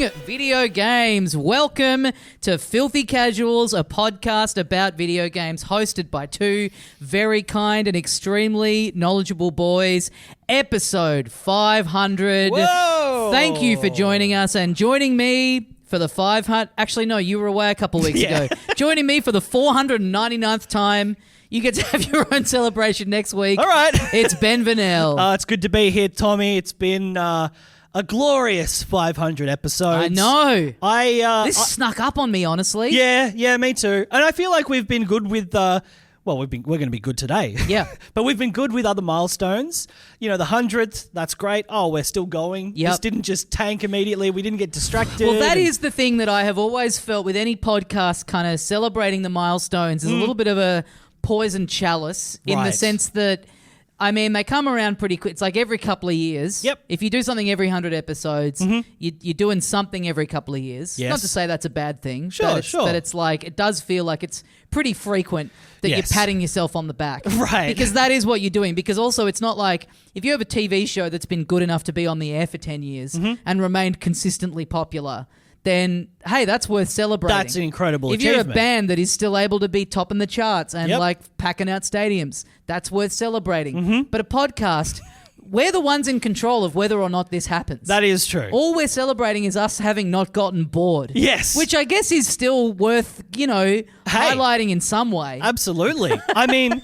video games. Welcome to Filthy Casuals, a podcast about video games hosted by two very kind and extremely knowledgeable boys. Episode 500. Whoa! Thank you for joining us and joining me for the 500. Actually, no, you were away a couple of weeks ago. Joining me for the 499th time. You get to have your own celebration next week. All right. It's Ben Vanel. It's good to be here, Tommy. It's been a glorious 500 episodes. I know. This snuck up on me, honestly. Yeah, me too. And I feel like we've been good with we're going to be good today. Yeah. But we've been good with other milestones. You know, the 100th, that's great. Oh, we're still going. Yep. This didn't just tank immediately. We didn't get distracted. Well, that is the thing that I have always felt with any podcast kind of celebrating the milestones is a little bit of a poison chalice in the Right. sense that, I mean, they come around pretty quick. It's like every couple of years. Yep. If you do something every 100 episodes, you're doing something every couple of years. Yes. Not to say that's a bad thing. Sure. But it's like, it does feel like it's pretty frequent that Yes. you're patting yourself on the back. Right. Because that is what you're doing. Because also it's not like, if you have a TV show that's been good enough to be on the air for 10 years and remained consistently popular, then, hey, that's worth celebrating. That's an incredible If you're achievement. a band that is still able to be top in the charts and like packing out stadiums, that's worth celebrating. But a podcast, we're the ones in control of whether or not this happens. That is true. All we're celebrating is us having not gotten bored. Yes. Which I guess is still worth, highlighting in some way. Absolutely. I mean,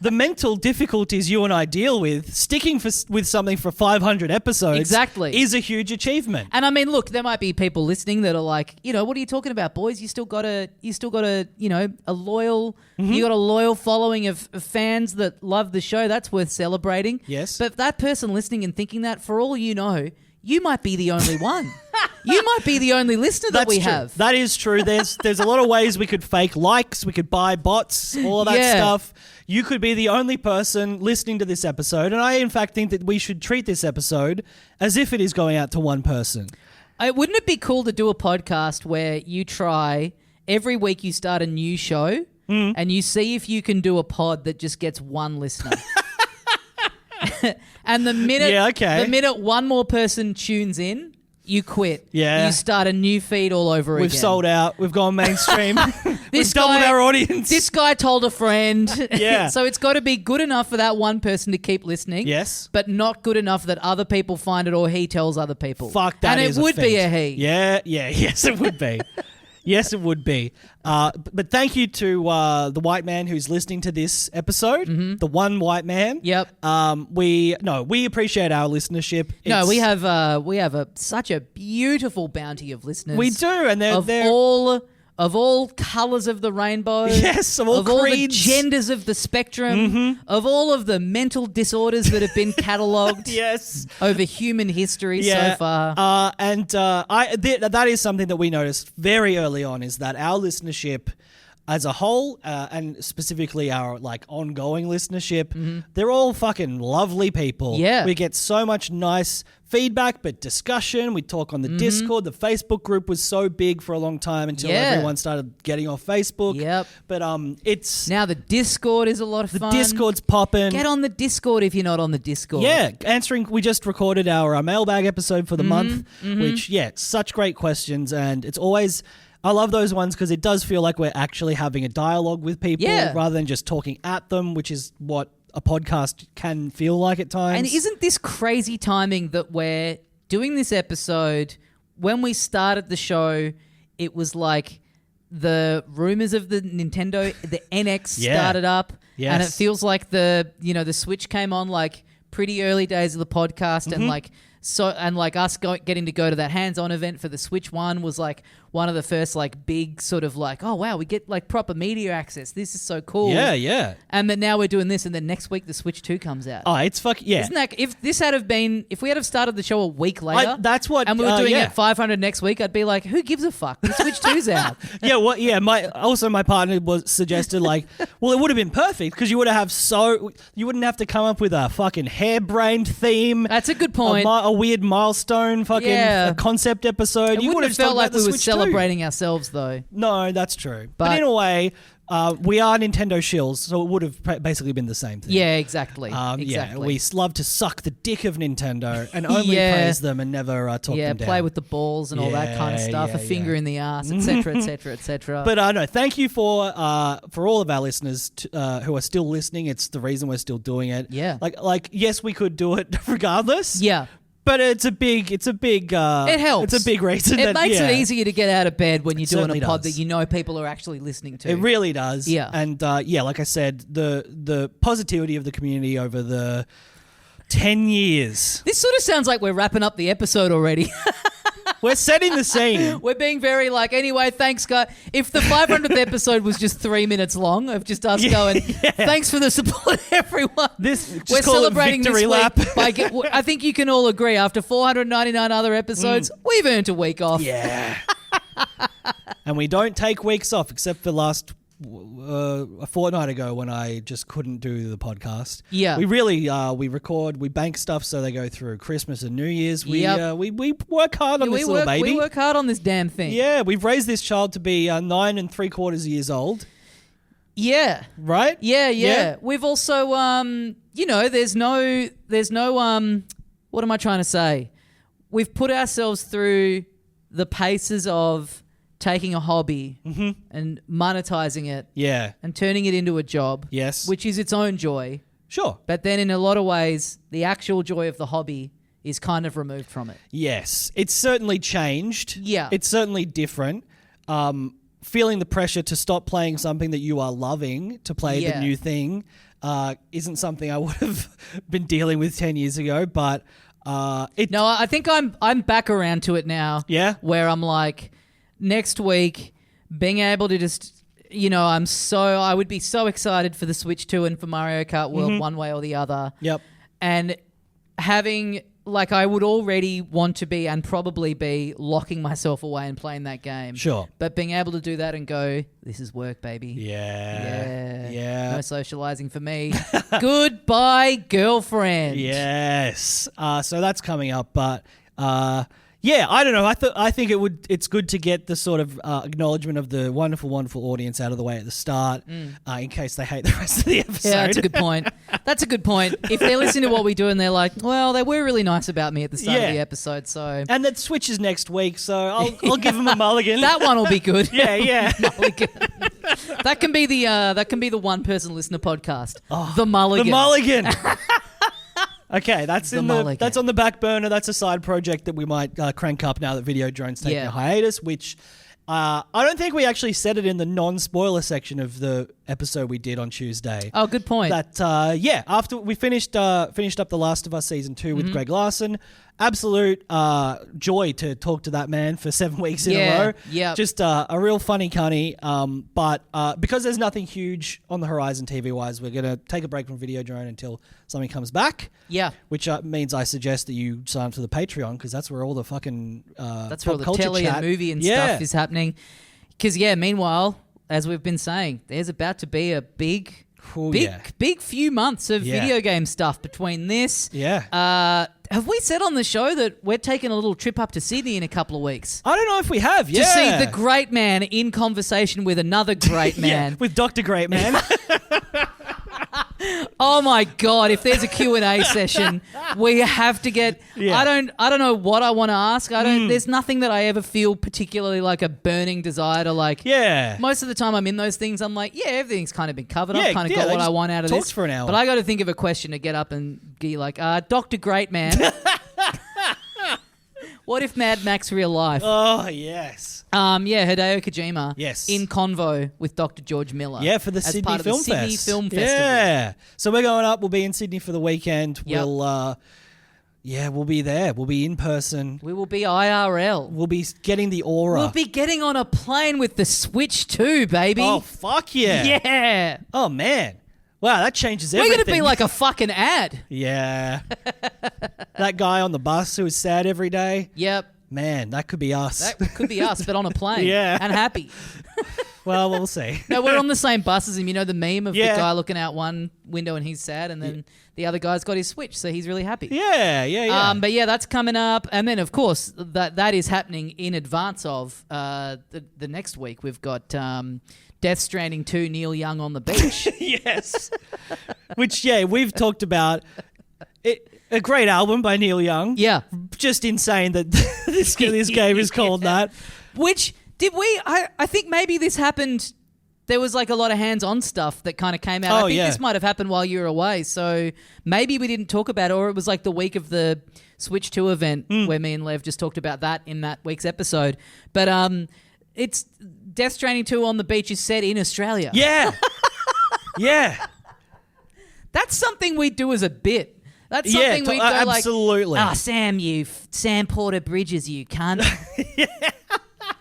the mental difficulties you and I deal with, sticking with something for 500 episodes Exactly. is a huge achievement. And I mean, look, there might be people listening that are like, what are you talking about, boys? You still got a loyal, you got a loyal following of fans that love the show. That's worth celebrating. Yes. But that person listening and thinking that, for all you know, you might be the only one. You might be the only listener that we true. have. That is true. There's a lot of ways we could fake likes, we could buy bots, all of that stuff. You could be the only person listening to this episode, and I, in fact, think that we should treat this episode as if it is going out to one person. Wouldn't it be cool to do a podcast where you try, every week you start a new show and you see if you can do a pod that just gets one listener? And the minute one more person tunes in, you quit. Yeah. You start a new feed all over again. We've sold out. We've gone mainstream. We've doubled our audience. This guy told a friend. Yeah. So it's got to be good enough for that one person to keep listening. Yes. But not good enough that other people find it or he tells other people. Fuck, that is And it would be feat. a he. Yeah, yes, it would be. Yes, it would be. But thank you to the white man who's listening to this episode, the one white man. Yep. We appreciate our listenership. We have such a beautiful bounty of listeners. We do, and they're of all colours of the rainbow. Yes, of all the creeds. genders of the spectrum, of all of the mental disorders that have been catalogued yes. over human history so far. That is something that we noticed very early on, is that our listenership as a whole, and specifically our ongoing listenership, they're all fucking lovely people. Yeah. We get so much nice feedback, but discussion. We talk on the Discord. The Facebook group was so big for a long time until everyone started getting off Facebook. Yep. But it's Now the Discord is a lot of fun. Discord's popping. Get on the Discord if you're not on the Discord. Yeah, we just recorded our mailbag episode for the month, which, such great questions. And it's always, I love those ones because it does feel like we're actually having a dialogue with people rather than just talking at them, which is what a podcast can feel like at times. And isn't this crazy timing that we're doing this episode? When we started the show, it was like the rumors of the Nintendo, the NX started up. Yes. And it feels like the Switch came on like pretty early days of the podcast and us getting to go to that hands-on event for the Switch one was like one of the first like big sort of like, oh wow, we get like proper media access. This is so cool. Yeah. And then now we're doing this, and then next week the Switch 2 comes out. Oh, it's fucking Isn't that, if we had have started the show a week later, that's what, and we were doing it 500 next week, I'd be like, who gives a fuck? The Switch 2's out. My partner suggested well, it would have been perfect because you wouldn't have to come up with a fucking harebrained theme. That's a good point. A weird milestone a concept episode. It wouldn't have felt like we were celebrating ourselves though. No, that's true. But in a way, We are Nintendo shills, so it would have basically been the same thing. Yeah, exactly. Yeah, we love to suck the dick of Nintendo and only praise them and never talk them down. Yeah, play with the balls and all that kind of stuff, a finger in the ass, etc., etc., etc. But no, thank you for all of our listeners who are still listening. It's the reason we're still doing it. Yeah. Like yes, we could do it regardless. Yeah. But it helps. It's a big reason. It makes it easier to get out of bed when you're doing a pod does. that you know people are actually listening to. It really does. Yeah. And like I said, the positivity of the community over the 10 years. This sort of sounds like we're wrapping up the episode already. We're setting the scene. We're being very anyway, thanks, guys. If the 500th episode was just 3 minutes long of just us going, thanks for the support, everyone. We're celebrating victory this lap. week. I think you can all agree, after 499 other episodes, we've earned a week off. Yeah. And we don't take weeks off, except for a fortnight ago when I just couldn't do the podcast. Yeah. We really, we record, we bank stuff so they go through Christmas and New Year's. We work hard on this little baby. We work hard on this damn thing. Yeah, we've raised this child to be 9 3/4 years old. Yeah. Right? Yeah. We've also, there's no, what am I trying to say? We've put ourselves through the paces of taking a hobby and monetizing it and turning it into a job, which is its own joy. Sure. But then in a lot of ways, the actual joy of the hobby is kind of removed from it. Yes. It's certainly changed. Yeah. It's certainly different. Feeling the pressure to stop playing something that you are loving to play the new thing isn't something I would have been dealing with 10 years ago, but No, I think I'm back around to it now. Yeah? Where I'm like, next week, being able to just, I would be so excited for the Switch 2 and for Mario Kart World one way or the other. Yep. And having, I would already want to be and probably be locking myself away and playing that game. Sure. But being able to do that and go, this is work, baby. Yeah. No socializing for me. Goodbye, girlfriend. Yes. So that's coming up, but I don't know. I think it's good to get the sort of acknowledgement of the wonderful, wonderful audience out of the way at the start, in case they hate the rest of the episode. Yeah, that's a good point. That's a good point. If they're listening to what we do and they're like, well, they were really nice about me at the start of the episode, so... And that switches next week, so I'll give them a mulligan. That one will be good. Yeah. Mulligan. That can be the one person listener podcast. The Mulligan. The Mulligan. Okay, that's on the back burner. That's a side project that we might crank up now that Video Drone's taking a hiatus, which I don't think we actually said it in the non-spoiler section of the episode we did on Tuesday. Oh, good point. That after we finished up The Last of Us Season 2 with Greg Larson, absolute joy to talk to that man for 7 weeks in a row. Yeah. Just a real funny cunny. But because there's nothing huge on the horizon TV-wise, we're going to take a break from Video Drone until something comes back. Yeah. Which means I suggest that you sign up to the Patreon, because that's where all the fucking that's where all the telly and movie and stuff is happening. Because, meanwhile, as we've been saying, there's about to be a big few months of video game stuff between this. Yeah. Have we said on the show that we're taking a little trip up to Sydney in a couple of weeks? I don't know if we have, To see the great man in conversation with another great man. With Dr. Great Man. Oh my God, if there's a Q&A session, we have to get... Yeah. I don't know what I want to ask. There's nothing that I ever feel particularly like a burning desire to like... Yeah. Most of the time I'm in those things, I'm like, everything's kind of been covered. I've kind of got what I want out of this. For an hour. But I got to think of a question to get up and be like, Dr. Great Man... What if Mad Max real life? Oh, yes. Hideo Kojima. Yes. In convo with Dr. George Miller. Yeah, for the Sydney part of Film the Sydney Fest. Film Festival. Yeah. So we're going up. We'll be in Sydney for the weekend. Yep. We'll be there. We'll be in person. We will be IRL. We'll be getting the aura. We'll be getting on a plane with the Switch 2, baby. Oh, fuck yeah. Yeah. Oh, man. Wow, that changes everything. We're going to be like a fucking ad. Yeah. That guy on the bus who was sad every day. Yep. Man, that could be us. That could be us, but on a plane. Yeah. And happy. Well, we'll see. No, we're on the same bus as him. You know the meme of the guy looking out one window and he's sad, and then the other guy's got his Switch, so he's really happy. Yeah. But yeah, that's coming up. And then, of course, that is happening in advance of the next week. We've got Death Stranding 2, Neil Young on the beach. Yes. Which, we've talked about. A great album by Neil Young. Yeah. Just insane that this game is called that. Which, I think maybe this happened, there was like a lot of hands-on stuff that kind of came out. I think this might have happened while you were away, so maybe we didn't talk about it, or it was like the week of the Switch 2 event where me and Lev just talked about that in that week's episode. But it's Death Stranding 2 on the beach is set in Australia. Yeah. Yeah. That's something we do as a bit. That's something we go absolutely. like, Sam Porter Bridges, you cunt.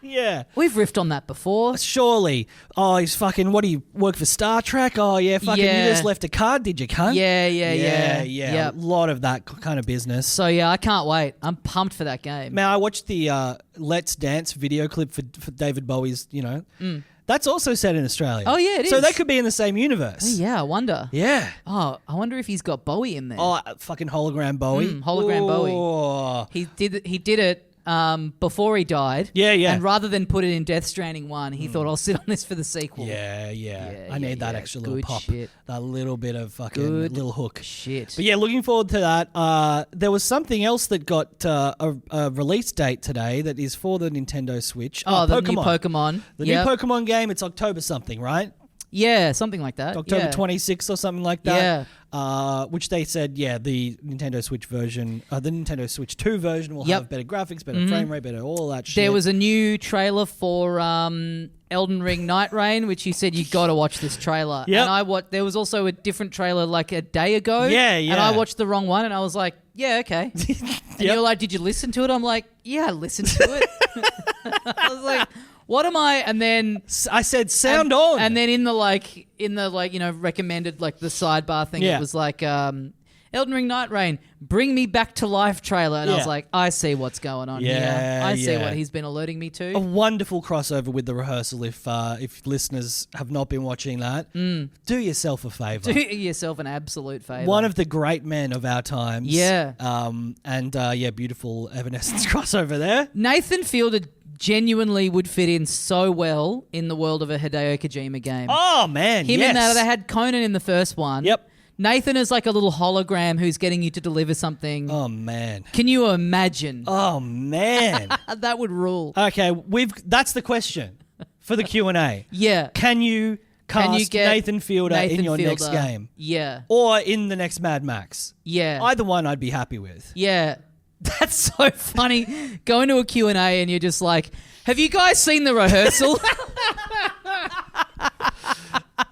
Yeah. We've riffed on that before. Surely. Oh, he's fucking, what do you work for Star Trek? Oh, yeah, fucking, you just left a card, did you, cunt? Yeah. A lot of that kind of business. So, I can't wait. I'm pumped for that game. Man, I watched the Let's Dance video clip for David Bowie's, That's also set in Australia. Oh, yeah, it is. So they could be in the same universe. Oh, yeah, I wonder. Yeah. Oh, I wonder if he's got Bowie in there. Oh, fucking hologram Bowie. Bowie. He did it before he died. Yeah. And rather than put it in Death Stranding 1, he thought, I'll sit on this for the sequel. Yeah. I need that extra little pop. Shit. That little bit of fucking little hook. Shit. But yeah, looking forward to that. There was something else that got a release date today that is for the Nintendo Switch. Oh, the new Pokemon. The new Pokemon game, it's October something, right? Yeah, something like that. October 26th or something like that. Yeah. Which they said, the Nintendo Switch version, the Nintendo Switch 2 version will have better graphics, better frame rate, better all that shit. There was a new trailer for Elden Ring Night Rain, which you said you got to watch this trailer. Yep. And there was also a different trailer like a day ago. Yeah. And I watched the wrong one and I was like, yeah, okay. And you're like, did you listen to it? I'm like, yeah, I listened to it. I was like, what am I? And then I said, sound on. And then in the recommended like the sidebar thing, it was like Elden Ring Night Rain, bring me back to life trailer. And I was like, I see what's going on here. I see what he's been alerting me to. A wonderful crossover with the rehearsal. If listeners have not been watching that, do yourself a favor. Do yourself an absolute favor. One of the great men of our times. Yeah. Beautiful Evanescence crossover there. Nathan Fielder genuinely would fit in so well in the world of a Hideo Kojima game. Oh, man, Him in that, they had Conan in the first one. Yep. Nathan is like a little hologram who's getting you to deliver something. Oh, man. Can you imagine? Oh, man. That would rule. Okay, that's the question for the Q&A. Yeah. Can you cast Nathan Fielder in your next game? Yeah. Or in the next Mad Max? Yeah. Either one I'd be happy with. Yeah. That's so funny. Go into a Q&A and you're just like, have you guys seen the rehearsal?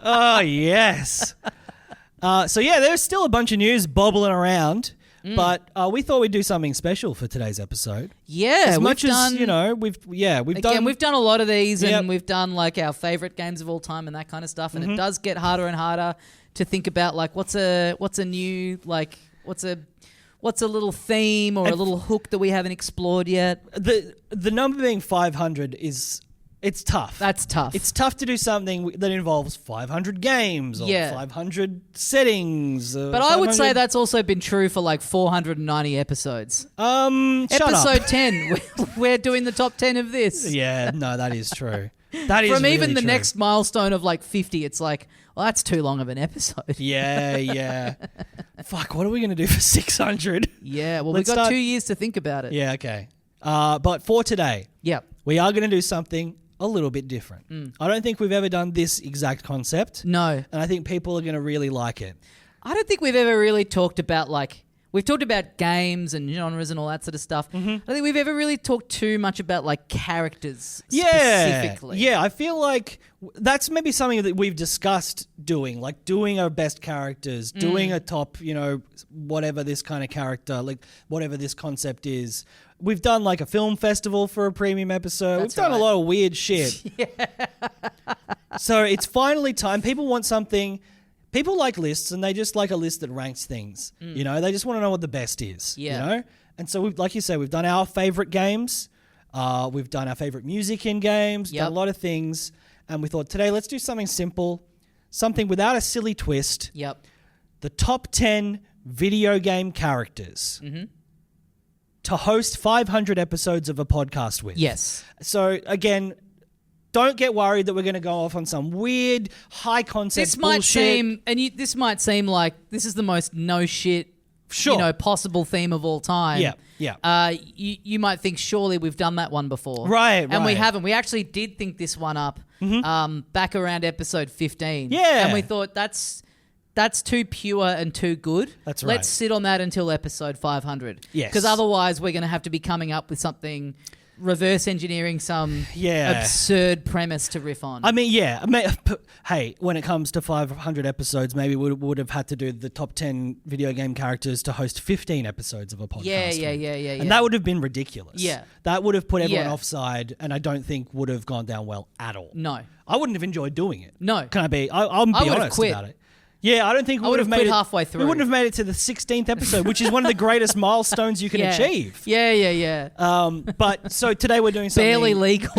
Oh, yes. There's still a bunch of news bobbling around, but we thought we'd do something special for today's episode. Yeah, as much as we've done a lot of these, and we've done like our favorite games of all time and that kind of stuff, and it does get harder and harder to think about like what's a new like what's a little theme or a little hook that we haven't explored yet. The number being 500 it's tough. That's tough. It's tough to do something that involves 500 games or 500 settings. But I would say that's also been true for like 490 episodes. Episode 10, we're doing the top 10 of this. Yeah, no, that is true. That is From really even the true. next milestone of like 50, it's like, well, that's too long of an episode. Yeah. Fuck, what are we going to do for 600? Yeah, well, we've got 2 years to think about it. Yeah, okay. But for today, we are going to do something a little bit different. I don't think we've ever done this exact concept. No. And I think people are going to really like it. I don't think we've ever really talked about like... We've talked about games and genres and all that sort of stuff. I don't think we've ever really talked too much about like characters specifically. Yeah, I feel like that's maybe something that we've discussed doing, like doing our best characters, doing a top, whatever this kind of character, like whatever this concept is. We've done like a film festival for a premium episode. We've done a lot of weird shit. So it's finally time. People want something... People like lists, and they just like a list that ranks things. They just want to know what the best is. And so, like you said, we've done our favorite games. We've done our favorite music in games. Done a lot of things. And we thought today, let's do something simple, something without a silly twist. Yep. The top 10 video game characters to host 500 episodes of a podcast with. Yes. So again, don't get worried that we're going to go off on some weird high concept bullshit. This might seem like this is the most no shit, possible theme of all time. Yeah. You might think surely we've done that one before, right? And we haven't. We actually did think this one up back around episode 15. Yeah, and we thought that's too pure and too good. That's right. Let's sit on that until episode 500. Yes, because otherwise we're going to have to be coming up with something. Reverse engineering some absurd premise to riff on. I mean, hey, when it comes to 500 episodes, maybe we would have had to do the top 10 video game characters to host 15 episodes of a podcast. Yeah. And that would have been ridiculous. Yeah. That would have put everyone offside, and I don't think would have gone down well at all. No. I wouldn't have enjoyed doing it. No. Can I be? I'll be honest about it. Yeah, I don't think we would have made it halfway through. We wouldn't have made it to the 16th episode, which is one of the greatest milestones you can achieve. Yeah. But so today we're doing something barely legal.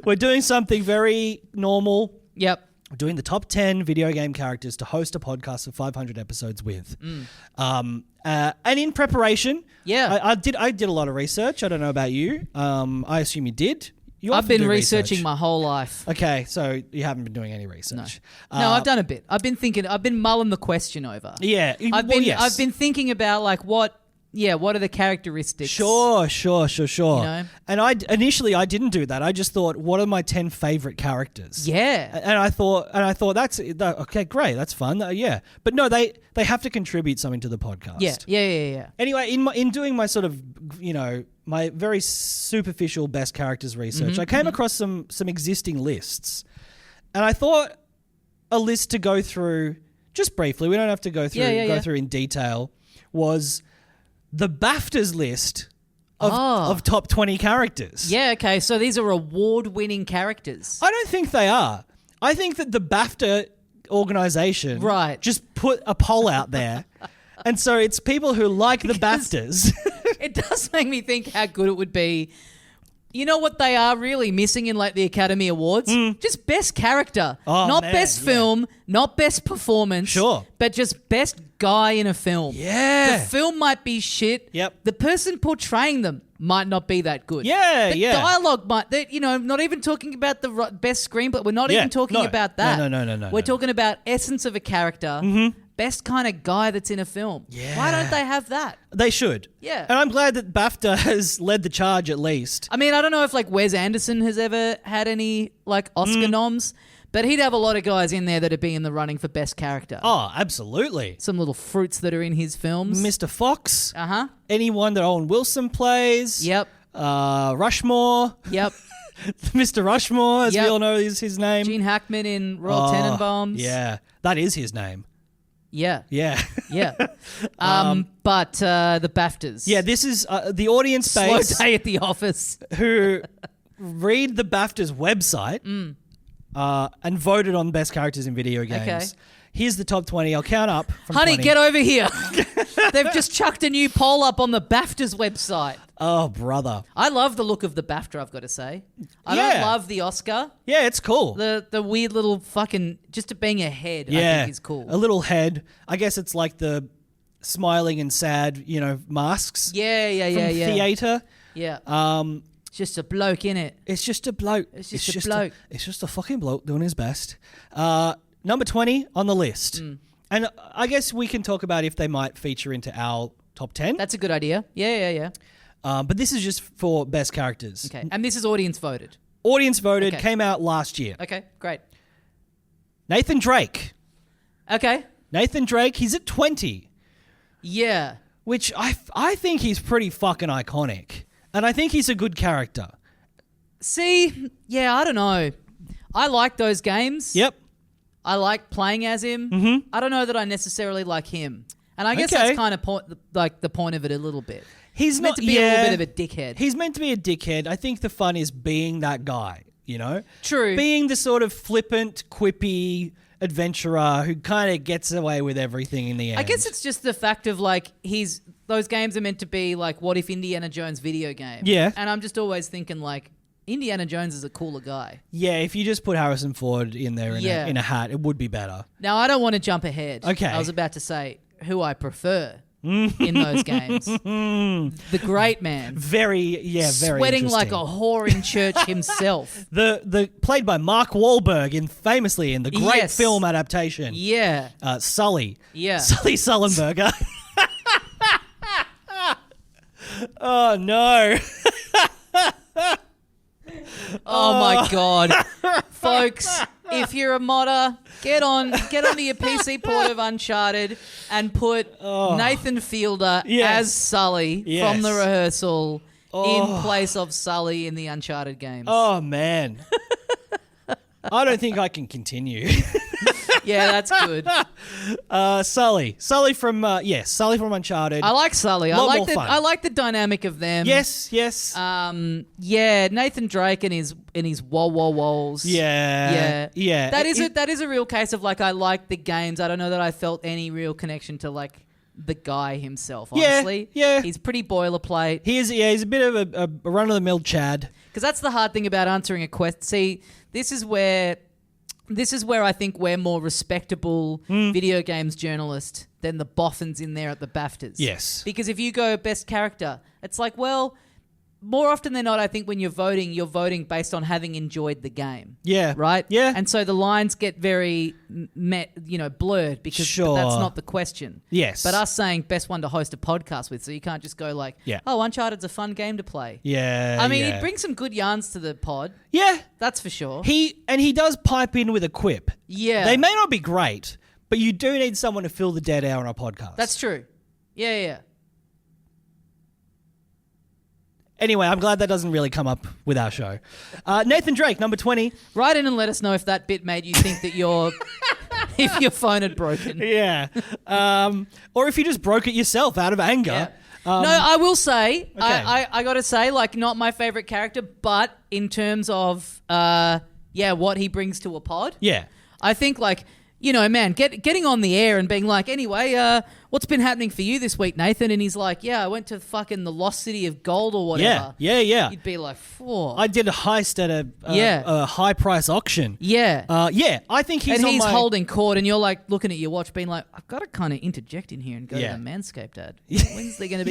We're doing something very normal. Yep. We're doing the top 10 video game characters to host a podcast of 500 episodes with. And in preparation, I did a lot of research. I don't know about you. I assume you did. I've been researching my whole life. Okay, so you haven't been doing any research. No, I've done a bit. I've been mulling the question over. Yeah. I've been thinking about like what are the characteristics? Sure. You know? And I didn't do that. I just thought, what are my 10 favorite characters? Yeah. And I thought that's okay, great, that's fun. Yeah. But no, they have to contribute something to the podcast. Yeah. Anyway, in doing my sort of, my very superficial best characters research, I came across some existing lists. And I thought a list to go through just briefly, we don't have to go through in detail, was the BAFTAs list of top 20 characters. Yeah, okay. So these are award-winning characters. I don't think they are. I think that the BAFTA organization just put a poll out there. And so it's people who like the BAFTAs. It does make me think how good it would be. You know what they are really missing in like the Academy Awards? Just best character. Not best film, not best performance. Sure. But just best guy in a film. Yeah. The film might be shit. Yep. The person portraying them might not be that good. Yeah, the dialogue might, not even talking about the best screenplay. We're not even talking about that. No. We're talking about essence of a character. Best kind of guy that's in a film. Yeah. Why don't they have that? They should. Yeah. And I'm glad that BAFTA has led the charge at least. I mean, I don't know if like Wes Anderson has ever had any like Oscar noms, but he'd have a lot of guys in there that'd be in the running for best character. Oh, absolutely. Some little fruits that are in his films. Mr. Fox. Uh-huh. Anyone that Owen Wilson plays. Yep. Rushmore. Yep. Mr. Rushmore, as we all know is his name. Gene Hackman in Royal Tenenbaums. Yeah. That is his name. Yeah. Yeah. Yeah. But the BAFTAs. Yeah, this is the audience base. Slow day at the office. Who read the BAFTAs website and voted on best characters in video games. Okay. Here's the top 20. I'll count up from Honey, 20. get over here. They've just chucked a new poll up on the BAFTAs website. Oh, brother. I love the look of the BAFTA, I've got to say. I don't love the Oscar. Yeah, it's cool. The weird little fucking, just being a head, I think is cool. A little head. I guess it's like the smiling and sad, masks. Yeah. From theatre. Yeah. It's just a bloke, innit? It's just a bloke. It's just a bloke. It's just a fucking bloke doing his best. Number 20 on the list. And I guess we can talk about if they might feature into our top 10. That's a good idea. Yeah. But this is just for best characters. Okay. And this is audience voted. Audience voted, came out last year. Okay, great. Nathan Drake. Okay. Nathan Drake, he's at 20. Yeah. Which I think he's pretty fucking iconic. And I think he's a good character. See, yeah, I don't know. I like those games. Yep. I like playing as him. I don't know that I necessarily like him. And I guess that's kind of the point of it a little bit. He's meant to be a little bit of a dickhead. He's meant to be a dickhead. I think the fun is being that guy. you know? True. Being the sort of flippant, quippy adventurer who kind of gets away with everything in the end. I guess it's just the fact of like those games are meant to be like what if Indiana Jones video game. Yeah. And I'm just always thinking like Indiana Jones is a cooler guy. Yeah, if you just put Harrison Ford in there in a hat, it would be better. Now, I don't want to jump ahead. Okay. I was about to say who I prefer in those games. The great man. Very Sweating like a whore in church himself. The played by Mark Wahlberg famously in the great film adaptation. Yeah. Sully. Yeah. Sully Sullenberger. Oh no. Oh my God. Folks, if you're a modder, get on to your PC port of Uncharted and put Nathan Fielder as Sully from the rehearsal in place of Sully in the Uncharted games. Oh man. I don't think I can continue. Yeah, that's good. Sully from Uncharted. I like Sully. More fun. I like the dynamic of them. Yes. Nathan Drake and his walls. Yeah. That is a real case of like I like the games. I don't know that I felt any real connection to like the guy himself. Honestly, yeah. He's pretty boilerplate. He's a bit of a run of the mill Chad. Because that's the hard thing about answering a question. See, this is where I think we're more respectable video games journalists than the boffins in there at the BAFTAs. Yes. Because if you go best character, it's like, well, more often than not, I think when you're voting based on having enjoyed the game. Yeah. Right? Yeah. And so the lines get very blurred because that's not the question. Yes. But us saying best one to host a podcast with, so you can't just go like, oh, Uncharted's a fun game to play. Yeah. I mean, it brings some good yarns to the pod. Yeah. That's for sure. He does pipe in with a quip. Yeah. They may not be great, but you do need someone to fill the dead hour on a podcast. That's true. Yeah. Anyway, I'm glad that doesn't really come up with our show. Nathan Drake, number 20. Write in and let us know if that bit made you think that if your phone had broken. Yeah. Or if you just broke it yourself out of anger. Yeah. No, I will say, Okay. I got to say, like, not my favorite character, but in terms of, what he brings to a pod. Yeah. I think, like, man, getting on the air and being like, anyway, what's been happening for you this week, Nathan? And he's like, I went to fucking the Lost City of Gold or whatever. Yeah. You'd be like, I did a heist at a high price auction. Yeah. I think he's and he's holding court and you're like looking at your watch being like, I've got to kind of interject in here and go to the Manscaped ad. When's there going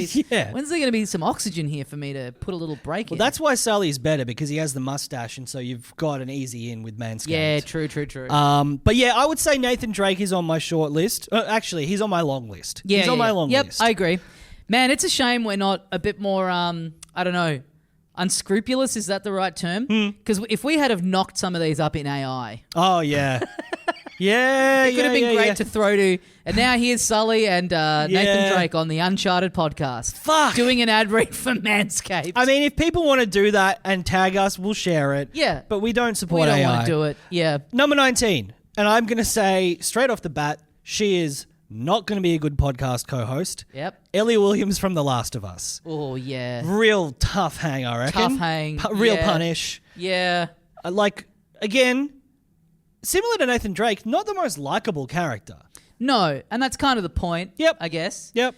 to be some oxygen here for me to put a little break in? Well, that's why Sully's better because he has the mustache and so you've got an easy in with Manscaped. Yeah, true. But yeah, I would say Nathan Drake is on my short list. Actually, he's on my long list. Yeah, he's on my long list. Yep, I agree. Man, it's a shame we're not a bit more, I don't know, unscrupulous. Is that the right term? Because if we had have knocked some of these up in AI. Oh, yeah. It could have been great to throw to. And now here's Sully and Nathan Drake on the Uncharted podcast. Fuck. Doing an ad read for Manscaped. I mean, if people want to do that and tag us, we'll share it. Yeah. But we don't support we don't AI. want to do it. Yeah. Number 19. And I'm going to say straight off the bat, she is not going to be a good podcast co-host. Yep. Ellie Williams from The Last of Us. Oh, yeah. Real tough hang, I reckon. Tough hang. Real punish. Yeah. Again, similar to Nathan Drake, not the most likable character. No, and that's kind of the point. Yep. I guess. Yep.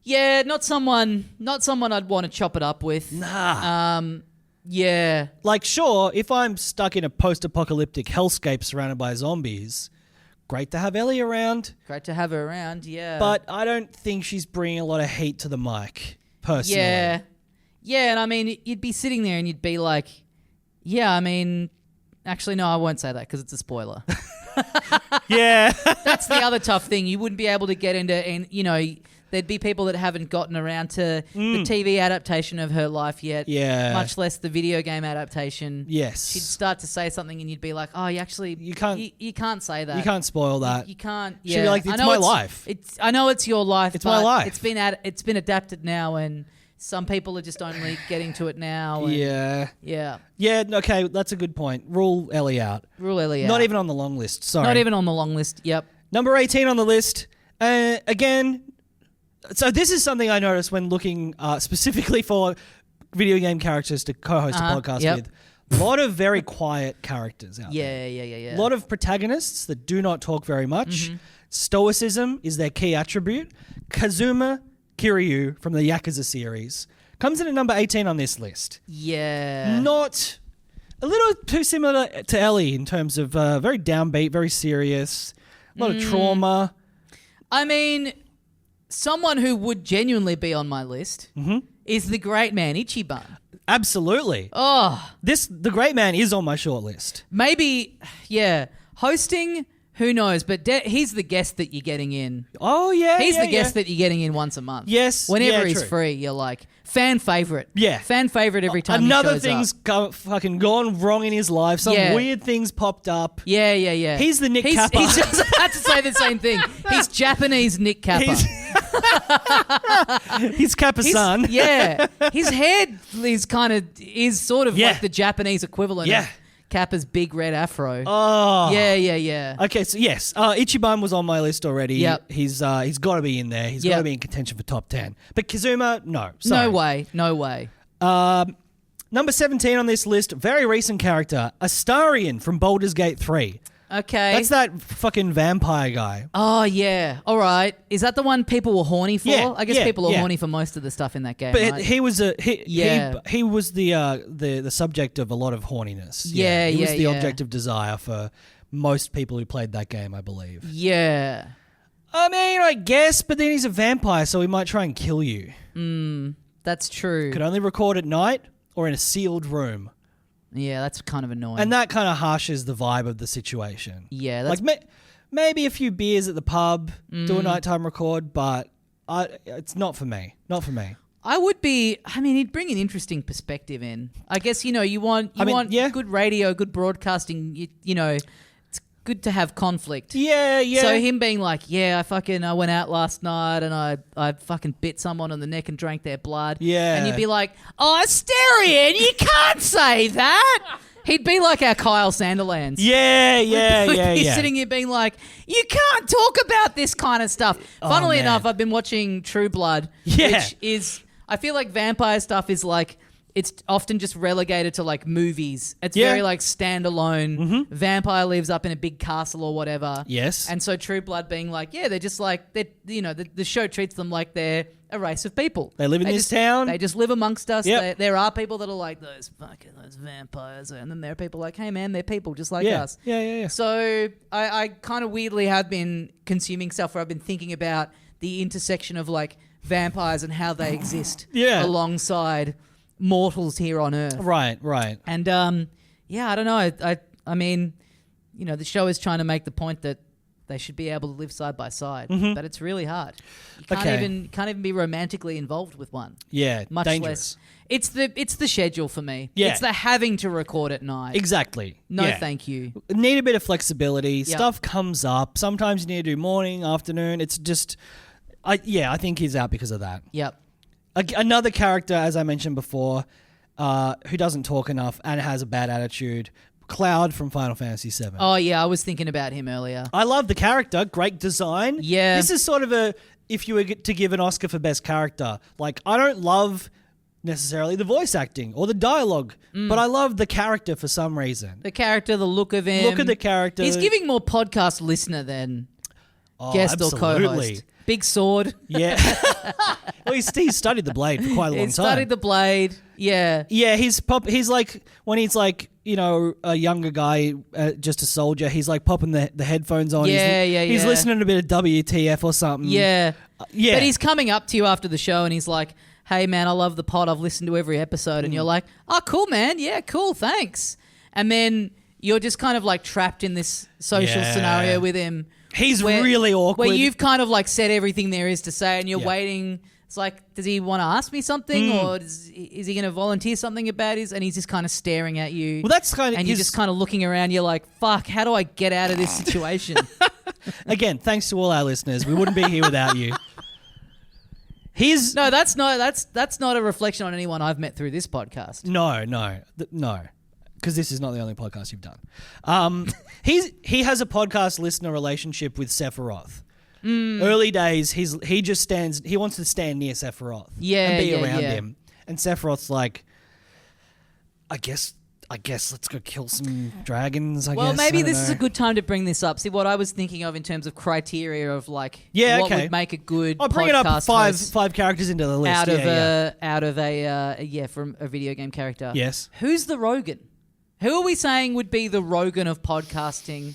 Yeah, not someone I'd want to chop it up with. Nah. Yeah. Sure, if I'm stuck in a post-apocalyptic hellscape surrounded by zombies, great to have Ellie around. Great to have her around, yeah. But I don't think she's bringing a lot of heat to the mic, personally. Yeah, and I mean, you'd be sitting there and you'd be like, actually, no, I won't say that because it's a spoiler. Yeah. That's the other tough thing. You wouldn't be able to get into, and there'd be people that haven't gotten around to the TV adaptation of her life yet. Yeah. Much less the video game adaptation. Yes. She'd start to say something and you'd be like, oh, you can't say that. You can't spoil that. You can't. Yeah. She'd be like, it's my life. I know it's your life. It's my life. It's been adapted now and some people are just only getting to it now. And yeah. Yeah, okay, that's a good point. Rule Ellie out. Not even on the long list, sorry. Not even on the long list, yep. Number 18 on the list, again... So this is something I noticed when looking specifically for video game characters to co-host a podcast with. A lot of very quiet characters out there. Yeah. A lot of protagonists that do not talk very much. Mm-hmm. Stoicism is their key attribute. Kazuma Kiryu from the Yakuza series comes in at number 18 on this list. Yeah. Not a little too similar to Ellie in terms of very downbeat, very serious, a lot of trauma. I mean, someone who would genuinely be on my list is the great man Ichiban. Absolutely. Oh. The great man is on my short list. Maybe, yeah. Hosting, who knows? But he's the guest that you're getting in. Oh, yeah. He's the guest that you're getting in once a month. Yes. Whenever he's true. free, you're like, fan favorite. Yeah. Fan favorite every time Another he shows thing's fucking gone wrong in his life. Some weird things popped up. Yeah. He's the Nick Kappa. He's just about to say the same thing. He's Japanese Nick Kappa. He's Kappa-san. Yeah. His head is sort of like the Japanese equivalent of Kappa's big red afro. Oh. Yeah. Okay, so yes, Ichiban was on my list already. Yep. He's got to be in there. He's got to be in contention for top 10. But Kazuma, no. Sorry. No way. Number 17 on this list, very recent character, Astarion from Baldur's Gate 3. Okay. That's that fucking vampire guy. Oh, yeah. All right. Is that the one people were horny for? Yeah, I guess people are horny for most of the stuff in that game, But right? he was he was the subject of a lot of horniness. Yeah, He was the yeah. object of desire for most people who played that game, I believe. Yeah. I mean, I guess, but then he's a vampire, so he might try and kill you. That's true. Could only record at night or in a sealed room. Yeah, that's kind of annoying. And that kind of harshes the vibe of the situation. Yeah, that's... Like maybe a few beers at the pub, do a nighttime record, but it's not for me. Not for me. He'd bring an interesting perspective in. I guess, you want good radio, good broadcasting, it's good to have conflict. Yeah. So him being like, I went out last night and I fucking bit someone on the neck and drank their blood. Yeah. And you'd be like, oh, Asterion, you can't say that. He'd be like our Kyle Sanderlands. Yeah. He's sitting here being like, you can't talk about this kind of stuff. Funnily enough, I've been watching True Blood, which is, I feel like vampire stuff is like, it's often just relegated to like movies. It's very like standalone. Vampire lives up in a big castle or whatever. Yes. And so True Blood being like, they're just like, the show treats them like they're a race of people. They live in this town. They just live amongst us. Yep. There are people that are like those vampires. And then there are people like, hey man, they're people just like us. Yeah. So I kind of weirdly have been consuming stuff where I've been thinking about the intersection of like vampires and how they exist alongside mortals here on Earth. Right. And I don't know. I mean, the show is trying to make the point that they should be able to live side by side, but it's really hard. You can't even be romantically involved with one. Yeah, much dangerous. less. It's the schedule for me. Yeah. It's the having to record at night. Exactly. No, thank you. Need a bit of flexibility. Stuff comes up. Sometimes you need to do morning, afternoon. It's just, I think he's out because of that. Yep. Another character, as I mentioned before, who doesn't talk enough and has a bad attitude, Cloud from Final Fantasy VII. Oh, yeah, I was thinking about him earlier. I love the character. Great design. Yeah. This is sort of if you were to give an Oscar for Best Character, like, I don't love necessarily the voice acting or the dialogue, but I love the character for some reason. The character, the look of him. Look at the character. He's giving more podcast listener than guest or co-host. Big sword. Yeah. Well, he studied the blade for quite a long time. He studied the blade. Yeah. Yeah, he's like, when he's like, a younger guy, just a soldier, he's like popping the headphones on. He's listening to a bit of WTF or something. Yeah. Yeah. But he's coming up to you after the show and he's like, hey, man, I love the pod. I've listened to every episode. And you're like, oh, cool, man. Yeah, cool. Thanks. And then you're just kind of like trapped in this social scenario with him. He's really awkward. Where you've kind of like said everything there is to say and you're waiting. It's like, does he want to ask me something or is he going to volunteer something about his? And he's just kind of staring at you. Well, that's kind of... And you're just kind of looking around. You're like, fuck, how do I get out of this situation? Again, thanks to all our listeners. We wouldn't be here without you. No, that's not a reflection on anyone I've met through this podcast. No. Because this is not the only podcast you've done. He has a podcast listener relationship with Sephiroth. Early days, he wants to stand near Sephiroth and be around him. And Sephiroth's like, I guess I guess let's go kill some dragons, I guess. Well, maybe this know. is a good time to bring this up. See, what I was thinking of in terms of criteria of what okay. would make a good I'll bring it up podcast five characters into the list. out of a from a video game character. Yes. Who's the Rogan? Who are we saying would be the Rogan of podcasting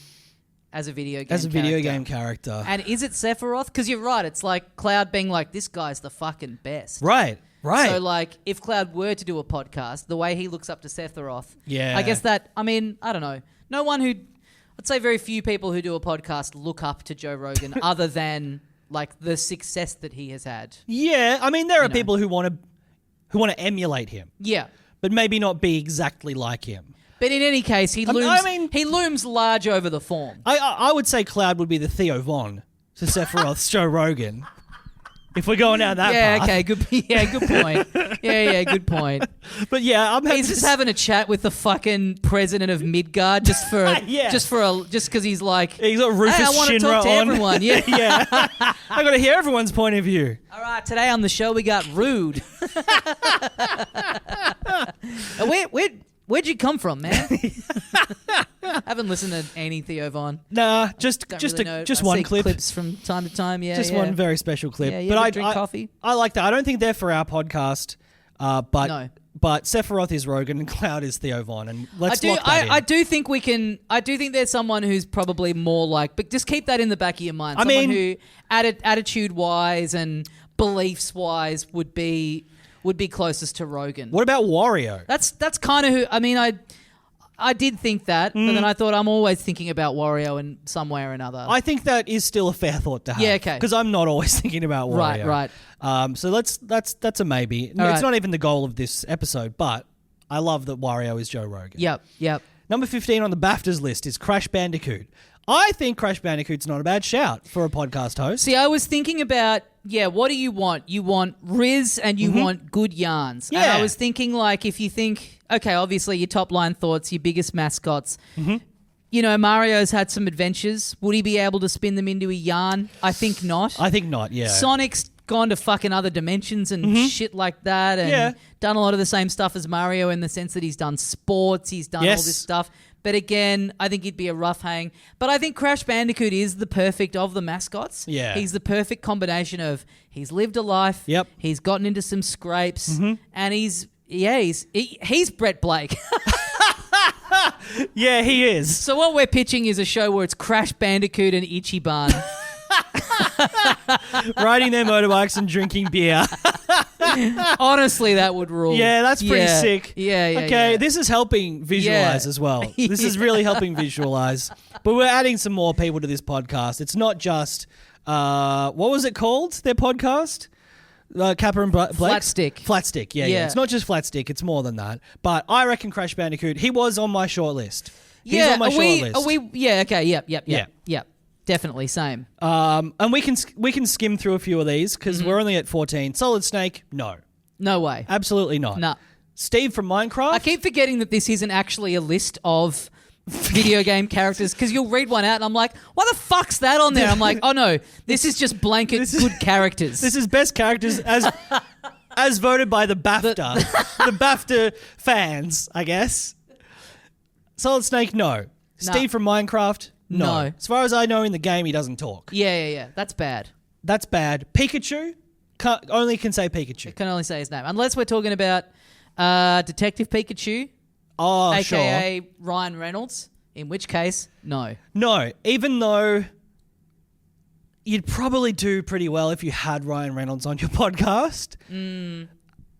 as a video game character? And is it Sephiroth? Because you're right. It's like Cloud being like, this guy's the fucking best. Right. So, like, if Cloud were to do a podcast, the way he looks up to Sephiroth, yeah. I guess that, I mean, I don't know. No one who, I'd say very few people who do a podcast look up to Joe Rogan other than, like, the success that he has had. Yeah, I mean, there are people who want to emulate him. Yeah. But maybe not be exactly like him. But in any case, he looms large over the form. I would say Cloud would be the Theo Von to Sephiroth's Joe Rogan. If we're going down that path. Okay, good point. Good point. But yeah, he's just having a chat with the fucking president of Midgard just because he's like, he's got Rufus hey, I want to talk to everyone. Yeah, yeah. I got to hear everyone's point of view. All right, today on the show we got Rude. Where'd you come from, man? Haven't listened to any Theo Von. Nah, just one clip. Clips from time to time. Yeah, just one very special clip. Yeah, but I drink coffee. I like that. I don't think they're for our podcast. But Sephiroth is Rogan and Cloud is Theo Von, and let's lock that in. I do think we can. I do think there's someone who's probably more like, but just keep that in the back of your mind. Someone who, attitude wise and beliefs wise, would be closest to Rogan. What about Wario? That's kind of who. I mean, I did think that, but then I thought I'm always thinking about Wario in some way or another. I think that is still a fair thought to have. Yeah, okay. Because I'm not always thinking about Wario. Right. So that's a maybe. It's not even the goal of this episode, but I love that Wario is Joe Rogan. Yep. Number 15 on the BAFTAs list is Crash Bandicoot. I think Crash Bandicoot's not a bad shout for a podcast host. See, I was thinking about, what do you want? You want Riz and you want good yarns. Yeah. And I was thinking, like, if you think, okay, obviously your top line thoughts, your biggest mascots. You know, Mario's had some adventures. Would he be able to spin them into a yarn? I think not. Yeah. Sonic's gone to fucking other dimensions and shit like that and done a lot of the same stuff as Mario in the sense that he's done sports, he's done all this stuff. But again, I think he'd be a rough hang. But I think Crash Bandicoot is the perfect of the mascots. Yeah. He's the perfect combination of he's lived a life, he's gotten into some scrapes, and he's Brett Blake. Yeah, he is. So what we're pitching is a show where it's Crash Bandicoot and Ichiban. Riding their motorbikes and drinking beer. Honestly, that would rule. Yeah, that's pretty sick. Yeah. Okay, this is helping visualize as well. This is really helping visualize. But we're adding some more people to this podcast. It's not just, what was it called, their podcast? Kappa and Blake? Flat Stick. Flat Stick, yeah. It's not just Flat Stick, it's more than that. But I reckon Crash Bandicoot, he was on my short list. He's on my short list. Yep. Definitely, same. And we can skim through a few of these because we're only at 14. Solid Snake, no. No way. Absolutely not. No. Steve from Minecraft. I keep forgetting that this isn't actually a list of video game characters because you'll read one out and I'm like, why the fuck's that on there? I'm like, oh no, this is just blanket good characters. This is best characters as voted by the BAFTA. The BAFTA fans, I guess. Solid Snake, no. Steve from Minecraft, no. As far as I know in the game, he doesn't talk. Yeah. That's bad. Pikachu, only can say Pikachu. I can only say his name. Unless we're talking about Detective Pikachu. Oh, AKA sure. Ryan Reynolds, in which case, no. No, even though you'd probably do pretty well if you had Ryan Reynolds on your podcast.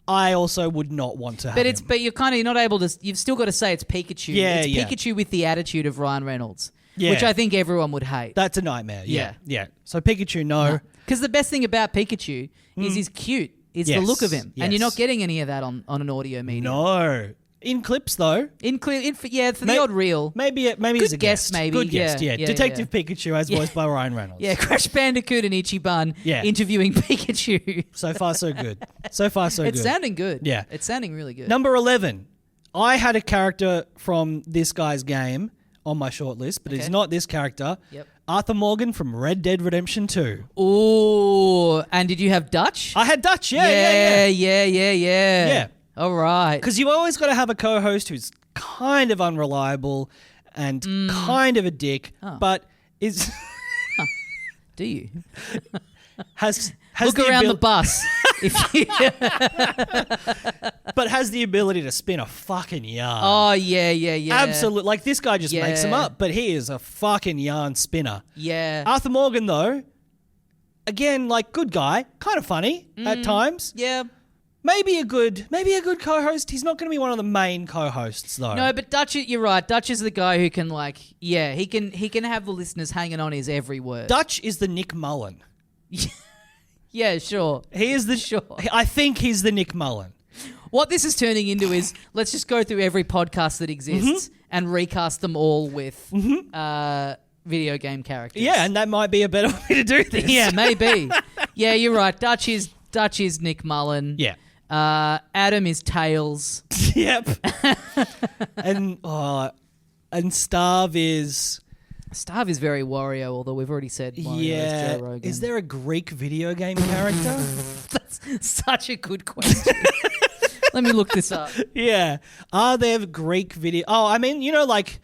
I also would not want to have him. But you're not able to, you've still got to say it's Pikachu. Yeah, it's Pikachu with the attitude of Ryan Reynolds, yeah. which I think everyone would hate. That's a nightmare, yeah. So Pikachu, no. Because the best thing about Pikachu is he's cute. It's the look of him. Yes. And you're not getting any of that on an audio medium. No. In clips, though. For the odd reel. Maybe Good as a guess, maybe. Good guess, yeah. Detective Pikachu as voiced by Ryan Reynolds. Yeah, Crash Bandicoot and Ichiban interviewing Pikachu. So far, so good. It's sounding good. Yeah. It's sounding really good. Number 11. I had a character from this guy's game on my short list, but it's not this character. Yep. Arthur Morgan from Red Dead Redemption 2. Ooh. And did you have Dutch? I had Dutch, yeah. Yeah. All right. Because you always got to have a co-host who's kind of unreliable and kind of a dick, but is Do you has look the around the bus? If you but has the ability to spin a fucking yarn. Oh yeah. Absolutely. Like, this guy just makes them Yeah. up, but he is a fucking yarn spinner. Yeah. Arthur Morgan, though, again, like, good guy, kind of funny at times. Yeah. Maybe a good co-host. He's not going to be one of the main co-hosts, though. No, but Dutch, you're right. Dutch is the guy who can, like, he can have the listeners hanging on his every word. Dutch is the Nick Mullen. Yeah, sure. He is the. Sure. I think he's the Nick Mullen. What this is turning into is, let's just go through every podcast that exists and recast them all with video game characters. Yeah, and that might be a better way to do this. Yeah, maybe. Yeah, you're right. Dutch is Nick Mullen. Yeah. Adam is Tails. Yep. and Starve is. Starve is very Wario, although we've already said Wario is Joe Rogan. Is there a Greek video game character? That's such a good question. Let me look this up. Yeah. Are there Greek video... Oh, I mean, like,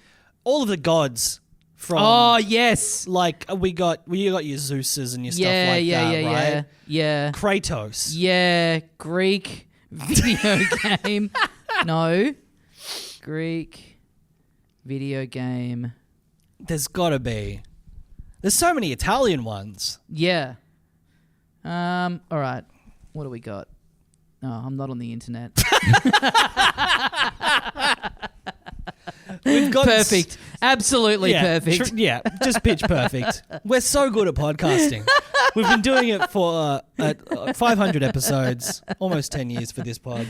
all of the gods from... Oh, yes. Like, you got your Zeuses and your stuff like that, right? Yeah. Kratos. Yeah. Greek video game. No. Greek video game. There's got to be. There's so many Italian ones. Yeah. All right. What do we got? No, I'm not on the internet. We've got Perfect. Absolutely perfect. Just pitch perfect. We're so good at podcasting. We've been doing it for 500 episodes, almost 10 years for this pod.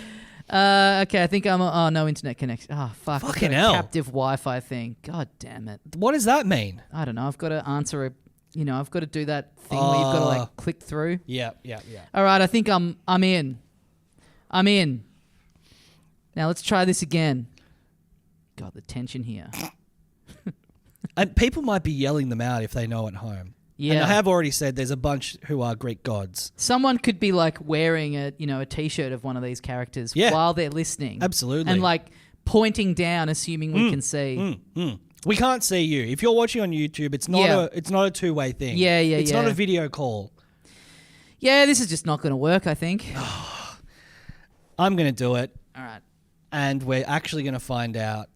Okay, I think I'm... Oh, no internet connection. Oh, fuck. Fucking I've got a hell. captive Wi-Fi thing. God damn it. What does that mean? I don't know. I've got to answer I've got to do that thing where you've got to, like, click through. Yeah. All right, I think I'm in. I'm in. Now let's try this again. God, the tension here. And people might be yelling them out if they know at home. Yeah. And I have already said there's a bunch who are Greek gods. Someone could be like wearing a t-shirt of one of these characters while they're listening. Absolutely. And like pointing down, assuming we can see. We can't see you. If you're watching on YouTube, it's not a two-way thing. Yeah. It's not a video call. Yeah, this is just not going to work, I think. I'm going to do it. All right. And we're actually going to find out.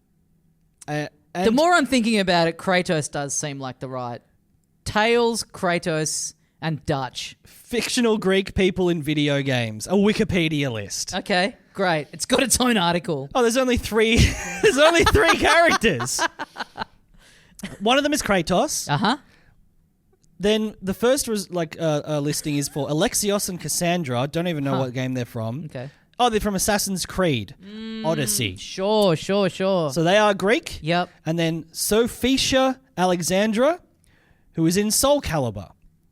The more I'm thinking about it, Kratos does seem like the right. Tails, Kratos, and Dutch. Fictional Greek people in video games. A Wikipedia list. Okay, great. It's got its own article. Oh, there's only three. There's only three characters. One of them is Kratos. Uh-huh. Then the first listing is for Alexios and Cassandra. Don't even know what game they're from. Okay. Oh, they're from Assassin's Creed Odyssey. Sure. So they are Greek. Yep. And then Sophicia Alexandra, who is in Soul Calibur.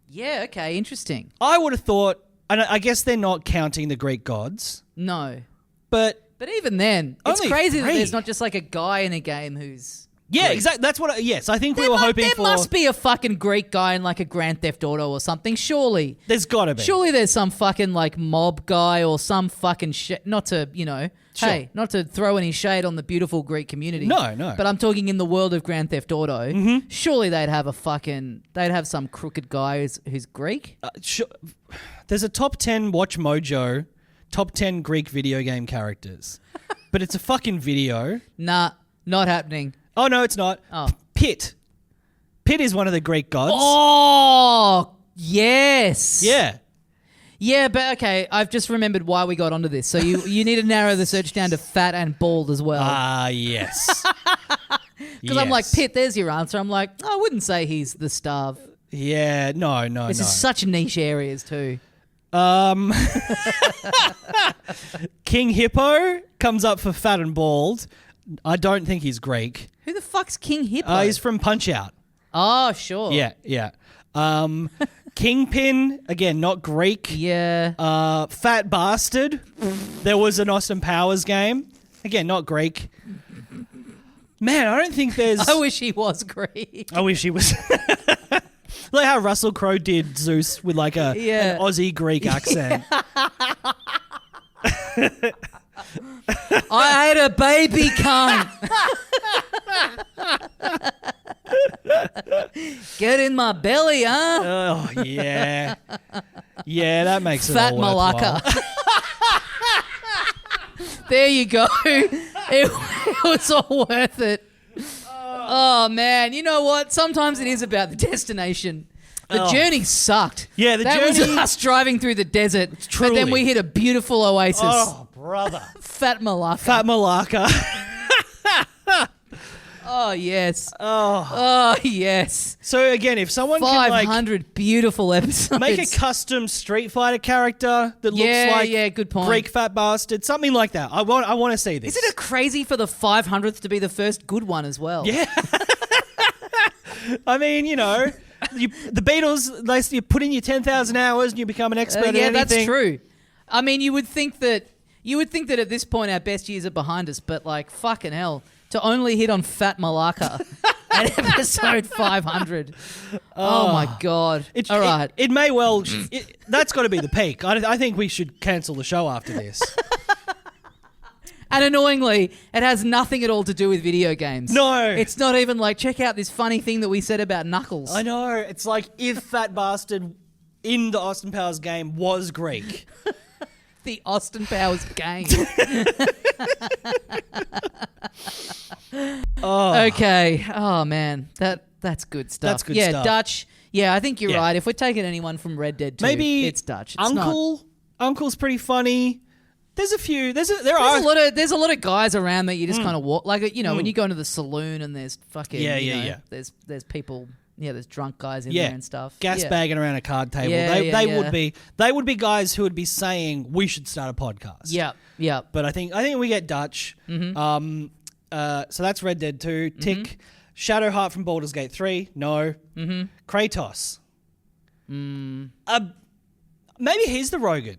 Yeah, okay, interesting. I would have thought, and I guess they're not counting the Greek gods, No. but But even then, it's Only crazy that three. there's not just like a guy in a game who's... yeah, Greek. exactly. That's what. I think we were hoping there for. There must be a fucking Greek guy in like a Grand Theft Auto or something, surely. There's got to be. Surely there's some fucking like mob guy or some fucking shit. Not to, Sure. hey, not to throw any shade on the beautiful Greek community. No. But I'm talking in the world of Grand Theft Auto. Surely they'd have some crooked guy who's Greek. There's a top 10 Watch Mojo, top 10 Greek video game characters, but it's a fucking video. Nah, not happening. Oh no, it's not. Oh. Pit is one of the Greek gods. Oh, yes. Yeah. Yeah, but okay, I've just remembered why we got onto this. So you need to narrow the search down to fat and bald as well. Ah, yes. Because I'm like, Pitt, there's your answer. I'm like, I wouldn't say he's the Starve. Yeah, no. This is such niche areas too. King Hippo comes up for fat and bald. I don't think he's Greek. Who the fuck's King Hippo? He's from Punch-Out. Oh, sure. Yeah. Kingpin, again, not Greek. Yeah. Fat Bastard. There was an Austin Powers game. Again, not Greek. Man, I don't think there's... I wish he was Greek. I wish he was... Like how Russell Crowe did Zeus with like an Aussie Greek accent. I ate a baby cunt. Get in my belly, huh? Oh, yeah. Yeah, that makes it Fat all worthwhile. malacca. There you go. It was all worth it. Oh, man. You know what? Sometimes it is about the destination. The journey sucked. Yeah, that was us driving through the desert. Truly. But then we hit a beautiful oasis. Oh, brother. Fat malacca. Fat malacca. Oh, yes. Oh, yes. So, again, if someone can, 500 beautiful episodes. make a custom Street Fighter character that looks like good point. Greek fat bastard, something like that. I want to see this. Isn't it crazy for the 500th to be the first good one as well? Yeah. I mean, the Beatles, you put in your 10,000 hours and you become an expert at anything. Yeah, that's true. I mean, you would think that at this point our best years are behind us, but fucking hell, to only hit on Fat Malacca at episode 500. Oh my God. All right. It may well, that's got to be the peak. I think we should cancel the show after this. And annoyingly, it has nothing at all to do with video games. No. It's not even check out this funny thing that we said about Knuckles. I know. It's like if Fat Bastard in the Austin Powers game was Greek. The Austin Powers game. Okay. Oh, man. That's good stuff. That's good stuff. Yeah, Dutch. Yeah, I think you're right. If we're taking anyone from Red Dead 2, maybe it's Dutch. It's Uncle's pretty funny. There's a few. There's a lot of guys around that you just kind of walk when you go into the saloon and there's fucking there's people there's drunk guys in there and stuff. Gas bagging around a card table. They would be guys who would be saying we should start a podcast. Yeah. But I think we get Dutch. Mm-hmm. So that's Red Dead 2. Tick. Mm-hmm. Shadowheart from Baldur's Gate 3. No. Mm-hmm. Kratos. Maybe he's the Rogan.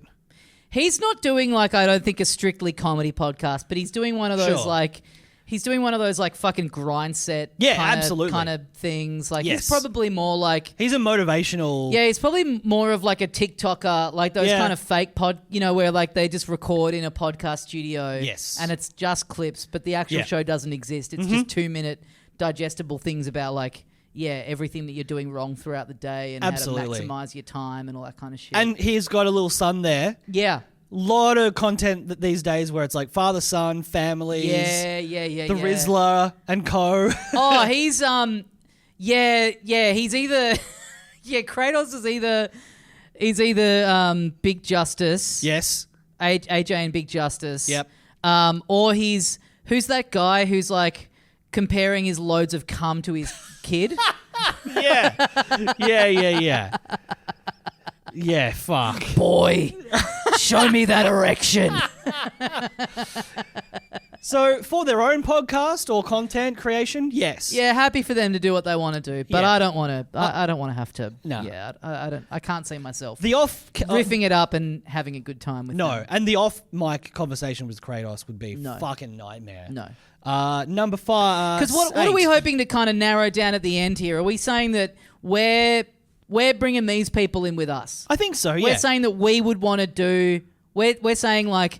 He's not doing I don't think a strictly comedy podcast, but he's doing one of those fucking grind set kind of things. He's probably more he's a motivational. Yeah, he's probably more of a TikToker, those kind of fake where they just record in a podcast studio. Yes. And it's just clips, but the actual show doesn't exist. It's just 2-minute digestible things about everything that you're doing wrong throughout the day and how to maximize your time and all that kind of shit. And he's got a little son there. Yeah. Lot of content these days where it's father, son, families. Yeah. The Rizzler and co. Oh, he's he's either Kratos is either Big Justice. Yes. AJ and Big Justice. Yep. Or who's that guy who's comparing his loads of cum to his kid? Yeah. Yeah, fuck. Boy, show me that erection. So, for their own podcast or content creation, yes. Yeah, happy for them to do what they want to do, but I don't want to. I don't want to have to. No. Yeah, I don't. I can't see myself riffing it up and having a good time with them. And the off mic conversation with Kratos would be fucking nightmare. No. Number 5. Because what are we hoping to kind of narrow down at the end here? Are we saying that we're bringing these people in with us? I think so. Yeah. We're saying that we would want to do. We're saying line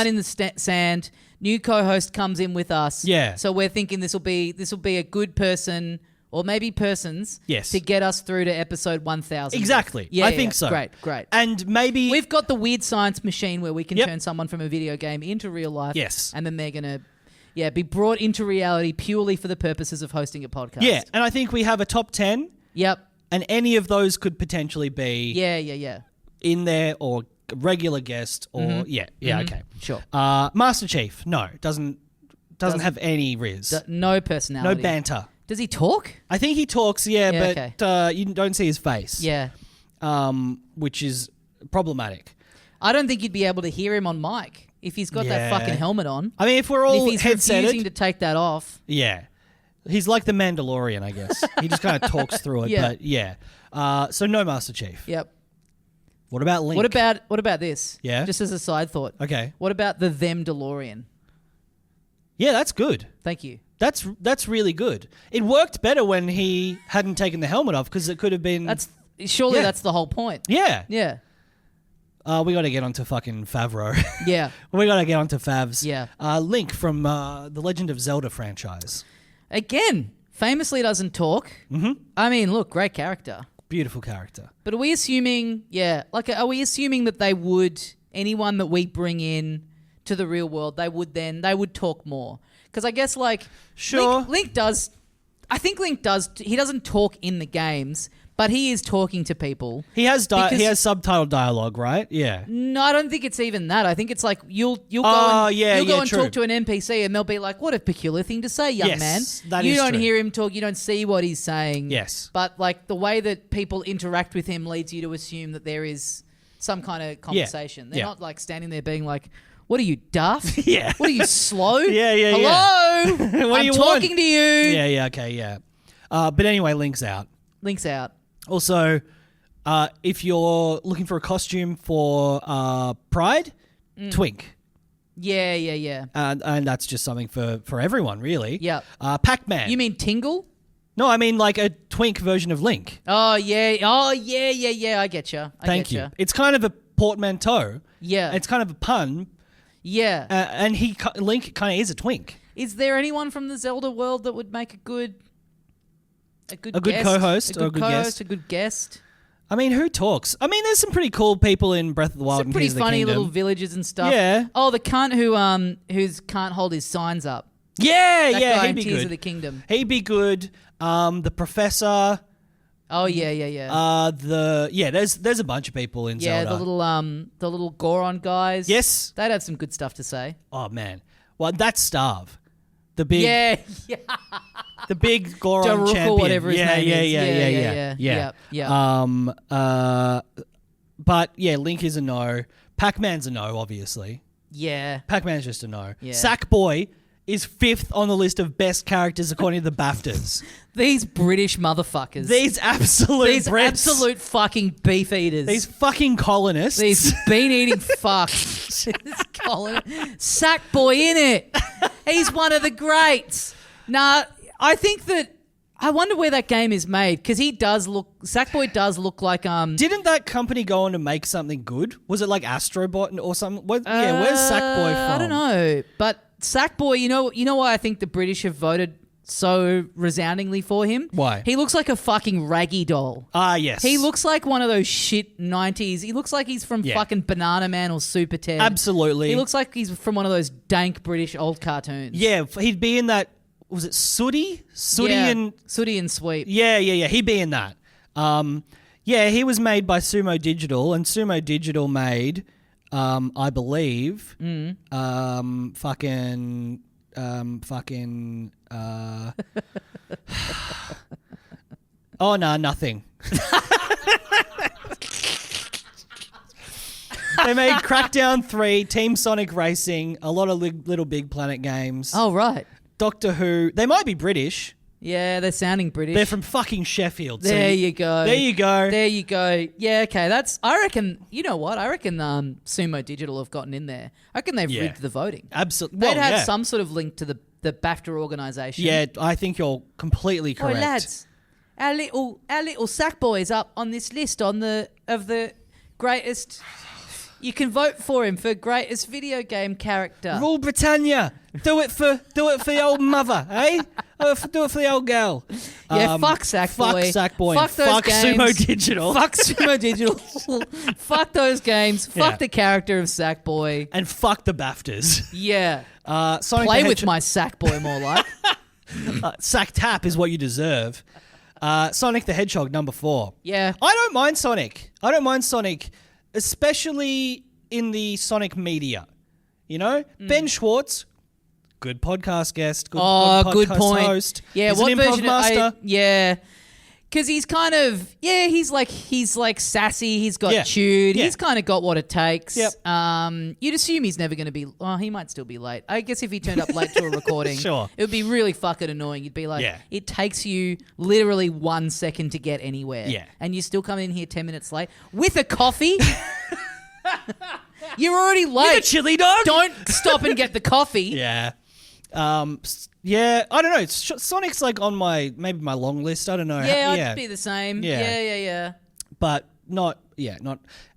in the sand. New co-host comes in with us. Yeah. So we're thinking this will be a good person or maybe persons. Yes. To get us through to episod 1000. Exactly. I think so. Great. And maybe we've got the weird science machine where we can turn someone from a video game into real life. Yes. And then they're gonna. Yeah, be brought into reality purely for the purposes of hosting a podcast. Yeah, and I think we have a top 10. Yep. And any of those could potentially be in there or regular guest or okay. Sure. Master Chief, no, doesn't have any riz. No personality. No banter. Does he talk? I think he talks, but you don't see his face. Yeah. Which is problematic. I don't think you'd be able to hear him on mic if he's got that fucking helmet on. I mean, if we're all if he's refusing to take that off. Yeah. He's like the Mandalorian, I guess. He just kind of talks through it, but yeah. So no Master Chief. Yep. What about Link? What about this? Yeah. Just as a side thought. Okay. What about the Them DeLorean? Yeah, that's good. Thank you. That's really good. It worked better when he hadn't taken the helmet off because it could have been. That's the whole point. Yeah. Yeah. We got to get onto fucking Favreau. Yeah. We got to get onto Favs. Yeah. Link from the Legend of Zelda franchise. Again, famously doesn't talk. Mm-hmm. I mean, look, great character. Beautiful character. But are we assuming, are we assuming that they would, anyone that we bring in to the real world, they would talk more? Because I guess, like, sure. Link does, I think Link does, he doesn't talk in the games, but he is talking to people. He has subtitled dialogue, right? Yeah. No, I don't think it's even that. I think it's like you'll go and true. talk to an NPC and they'll be like, "What a peculiar thing to say, young man." That you is don't true. hear him talk. You don't see what he's saying. Yes. But like the way that people interact with him leads you to assume that there is some kind of conversation. They're not like standing there being like, "What are you, daft? Yeah. What are you, slow? Hello? What I'm talking to you." Yeah. Okay. Yeah. But anyway, Link's out. Link's out. Also, if you're looking for a costume for Pride, Twink. Yeah. And that's just something for everyone, really. Yeah. Pac-Man. You mean Tingle? No, I mean like a Twink version of Link. Oh, yeah. I get you. Thank you. It's kind of a portmanteau. Yeah. It's kind of a pun. Yeah. And Link kind of is a Twink. Is there anyone from the Zelda world that would make a good guest? Co-host or a good co-host, guest? a good guest? I mean, who talks? I mean, there's some pretty cool people in Breath of the Wild Some and pretty Tears of the funny Kingdom. little villages and stuff. Yeah. Oh, the cunt who can't hold his signs up. Yeah, That guy he'd in be Tears good. of the Kingdom. He'd be good. The professor. Oh yeah. There's a bunch of people in Yeah, Zelda. the little Goron guys. Yes. They'd have some good stuff to say. Oh man. Well, that's Starve. The big Yeah. the big Goron Daruk champion. or whatever his name Yeah. is. Yeah. But yeah, Link is a no. Pac-Man's a no, obviously. Yeah. Pac-Man's just a no. Yeah. Sackboy is 5th on the list of best characters according to the BAFTAs. These British motherfuckers. These absolute Brits. Absolute fucking beef eaters. These fucking colonists. These bean-eating fucks. Sackboy in it. He's one of the greats. Nah, I think that... I wonder where that game is made, because Sackboy does look like... Didn't that company go on to make something good? Was it like Astrobot or something? Where's Sackboy from? I don't know. But Sackboy, you know why I think the British have voted so resoundingly for him? Why? He looks like a fucking raggy doll. Ah, yes. He looks like one of those shit 90s. He looks like he's from fucking Banana Man or Super Ted. Absolutely. He looks like he's from one of those dank British old cartoons. Yeah, he'd be in that... Was it Sooty? Sooty and Sweep. Yeah. He'd be in that. He was made by Sumo Digital, and Sumo Digital made, I believe, oh no, nothing. They made Crackdown 3, Team Sonic Racing, a lot of Little Big Planet games. Oh, right. Doctor Who. They might be British. Yeah, they're sounding British. They're from fucking Sheffield. There you go. There you go. There you go. Yeah, okay. I reckon, you know what? I reckon Sumo Digital have gotten in there. I reckon they've rigged the voting. Absolutely. They'd had some sort of link to the BAFTA organisation. Yeah, I think you're completely correct. Oh, lads, our little Sackboy's up on this list of the greatest... You can vote for him for greatest video game character. Rule Britannia. Do it for the old mother, eh? Do it for the old girl. Yeah, fuck Sackboy. Fuck Sackboy. Fuck those fuck games. Sumo Digital. Fuck Sumo Digital. Fuck those games. Fuck Yeah. the character of Sackboy. And fuck the BAFTAs. Yeah. Sonic Play the with my Sackboy more like. Sack tap is what you deserve. Sonic the Hedgehog, number 4. Yeah. I don't mind Sonic, especially in the Sonic media. You know? Ben Schwartz, good podcast guest, good podcast good point. host. Yeah, He's what an improv version? master. Yeah. Because he's kind of, he's like sassy. He's got chewed. Yeah. He's kind of got what it takes. Yep. You'd assume he's never going to be, he might still be late. I guess if he turned up late to a recording, Sure. it would be really fucking annoying. You'd be like, Yeah. it takes you literally 1 second to get anywhere. Yeah. And you still come in here 10 minutes late with a coffee. You're already late. With a chili dog? Don't stop and get the coffee. Yeah. I don't know. Sonic's like on maybe my long list. I don't know. Yeah, I'd be the same. Yeah. Yeah. But not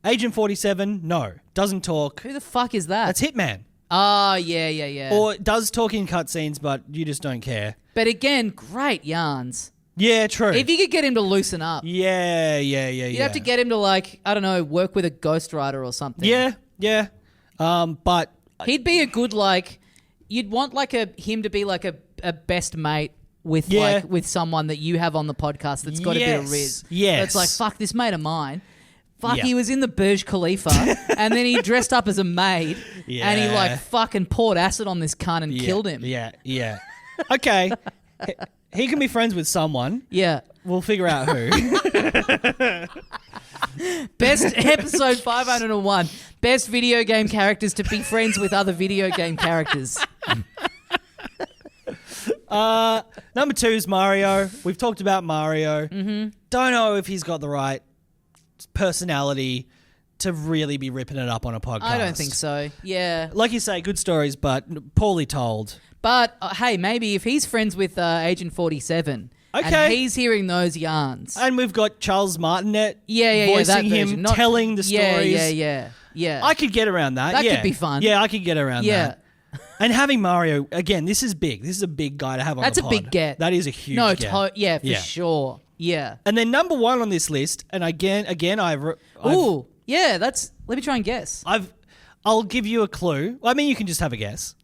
Agent 47. No, doesn't talk. Who the fuck is that? That's Hitman. Oh, yeah. Or does talk in cutscenes, but you just don't care. But again, great yarns. Yeah, true. If you could get him to loosen up. Yeah. You'd have to get him to, like, I don't know, work with a ghostwriter or something. Yeah. But he'd be a good, like, you'd want like him to be like a best mate with like with someone that you have on the podcast that's got a bit of riz. Yes. It's like, fuck, this mate of mine. Fuck, Yeah. he was in the Burj Khalifa and then he dressed up as a maid and he like fucking poured acid on this cunt and killed him. Yeah. Okay. He can be friends with someone. Yeah. We'll figure out who. Best episode 501. Best video game characters to be friends with other video game characters. Number 2 is Mario. We've talked about Mario. Mm-hmm. Don't know if he's got the right personality to really be ripping it up on a podcast. I don't think so. Yeah. Like you say, good stories, but poorly told. But, hey, maybe if he's friends with Agent 47 Okay. and he's hearing those yarns. And we've got Charles Martinet that voicing him, version. telling the stories. Yeah. I could get around that. That could be fun. Yeah, I could get around Yeah. that. And having Mario, again, this is big. This is a big guy to have on That's the pod. a big get. That is a huge No, get. for sure. Yeah. And then number 1 on this list, and again, Ooh, yeah, let me try and guess. I'll give you a clue. I mean, you can just have a guess.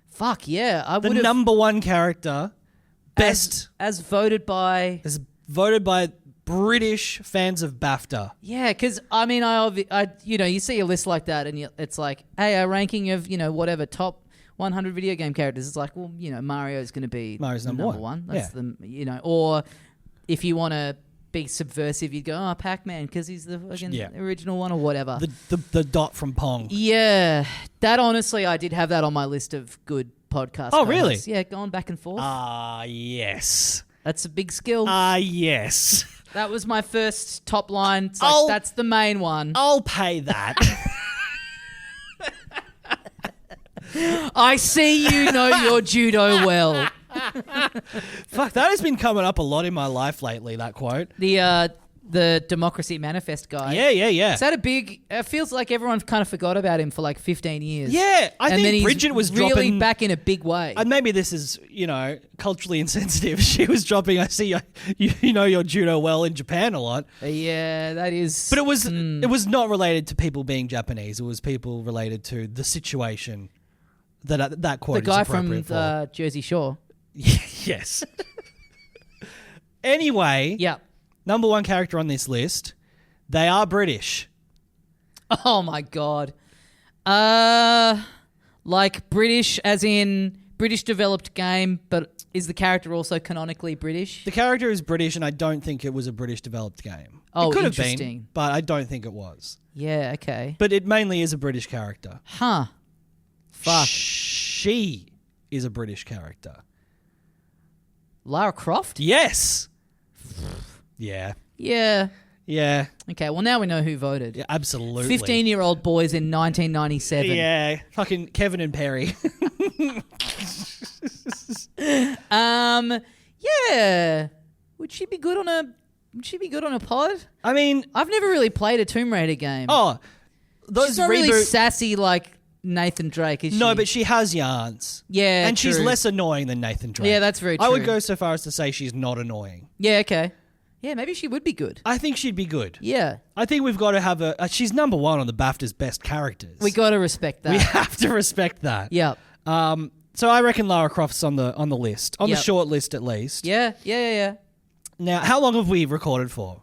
Fuck, yeah. I The would have... number 1 character, best... As voted by... As voted by British fans of BAFTA. Yeah, because, I mean, I you see a list like that and it's like, hey, a ranking of, whatever, top 100 video game characters. It's like, well, Mario's going to be Mario's number one. That's the, or if you want to be subversive, you'd go, oh, Pac-Man, because he's the fucking original one or whatever. The dot from Pong. Yeah. That, honestly, I did have that on my list of good podcasts. Oh, really? Yeah, going back and forth. Yes. That's a big skill. Yes. That was my first top line. It's like, that's the main one. I'll pay that. I see you know your judo well. Fuck, that has been coming up a lot in my life lately, that quote. The Democracy Manifest guy. Yeah. Is that a big... It feels like everyone kind of forgot about him for like 15 years. Yeah, I and think then Bridget was really dropping... back in a big way. And maybe this is, culturally insensitive. She was dropping, I see you know your judo well in Japan a lot. Yeah, that is... But it was not related to people being Japanese. It was people related to the situation that quote the guy is appropriate from Jersey Shore. Yes. Anyway... Yeah. Number 1 character on this list, they are British. Oh my God. Like British as in British developed game, but is the character also canonically British? The character is British, and I don't think it was a British developed game. Oh, it could have interesting. been, but I don't think it was. Yeah, okay. But it mainly is a British character. Huh. Fuck. She is a British character. Lara Croft? Yes. Yeah. Yeah. Yeah. Okay, well now we know who voted. Yeah, absolutely. 15-year-old boys in 1997. Yeah. Fucking Kevin and Perry. Yeah. Would she be good on a pod? I mean, I've never really played a Tomb Raider game. oh, those She's not really sassy like Nathan Drake, is she? No, but she has yarns. Yeah, and she's true. less annoying than Nathan Drake. Yeah, that's very true. I would go so far as to say she's not annoying. Yeah, okay. Yeah, maybe she would be good. I think she'd be good. Yeah. I think we've got to have she's number 1 on the BAFTA's best characters. We got to respect that. We have to respect that. Yep. So I reckon Lara Croft's on the list, on the Yep. short list at least. Yeah. Now, how long have we recorded for?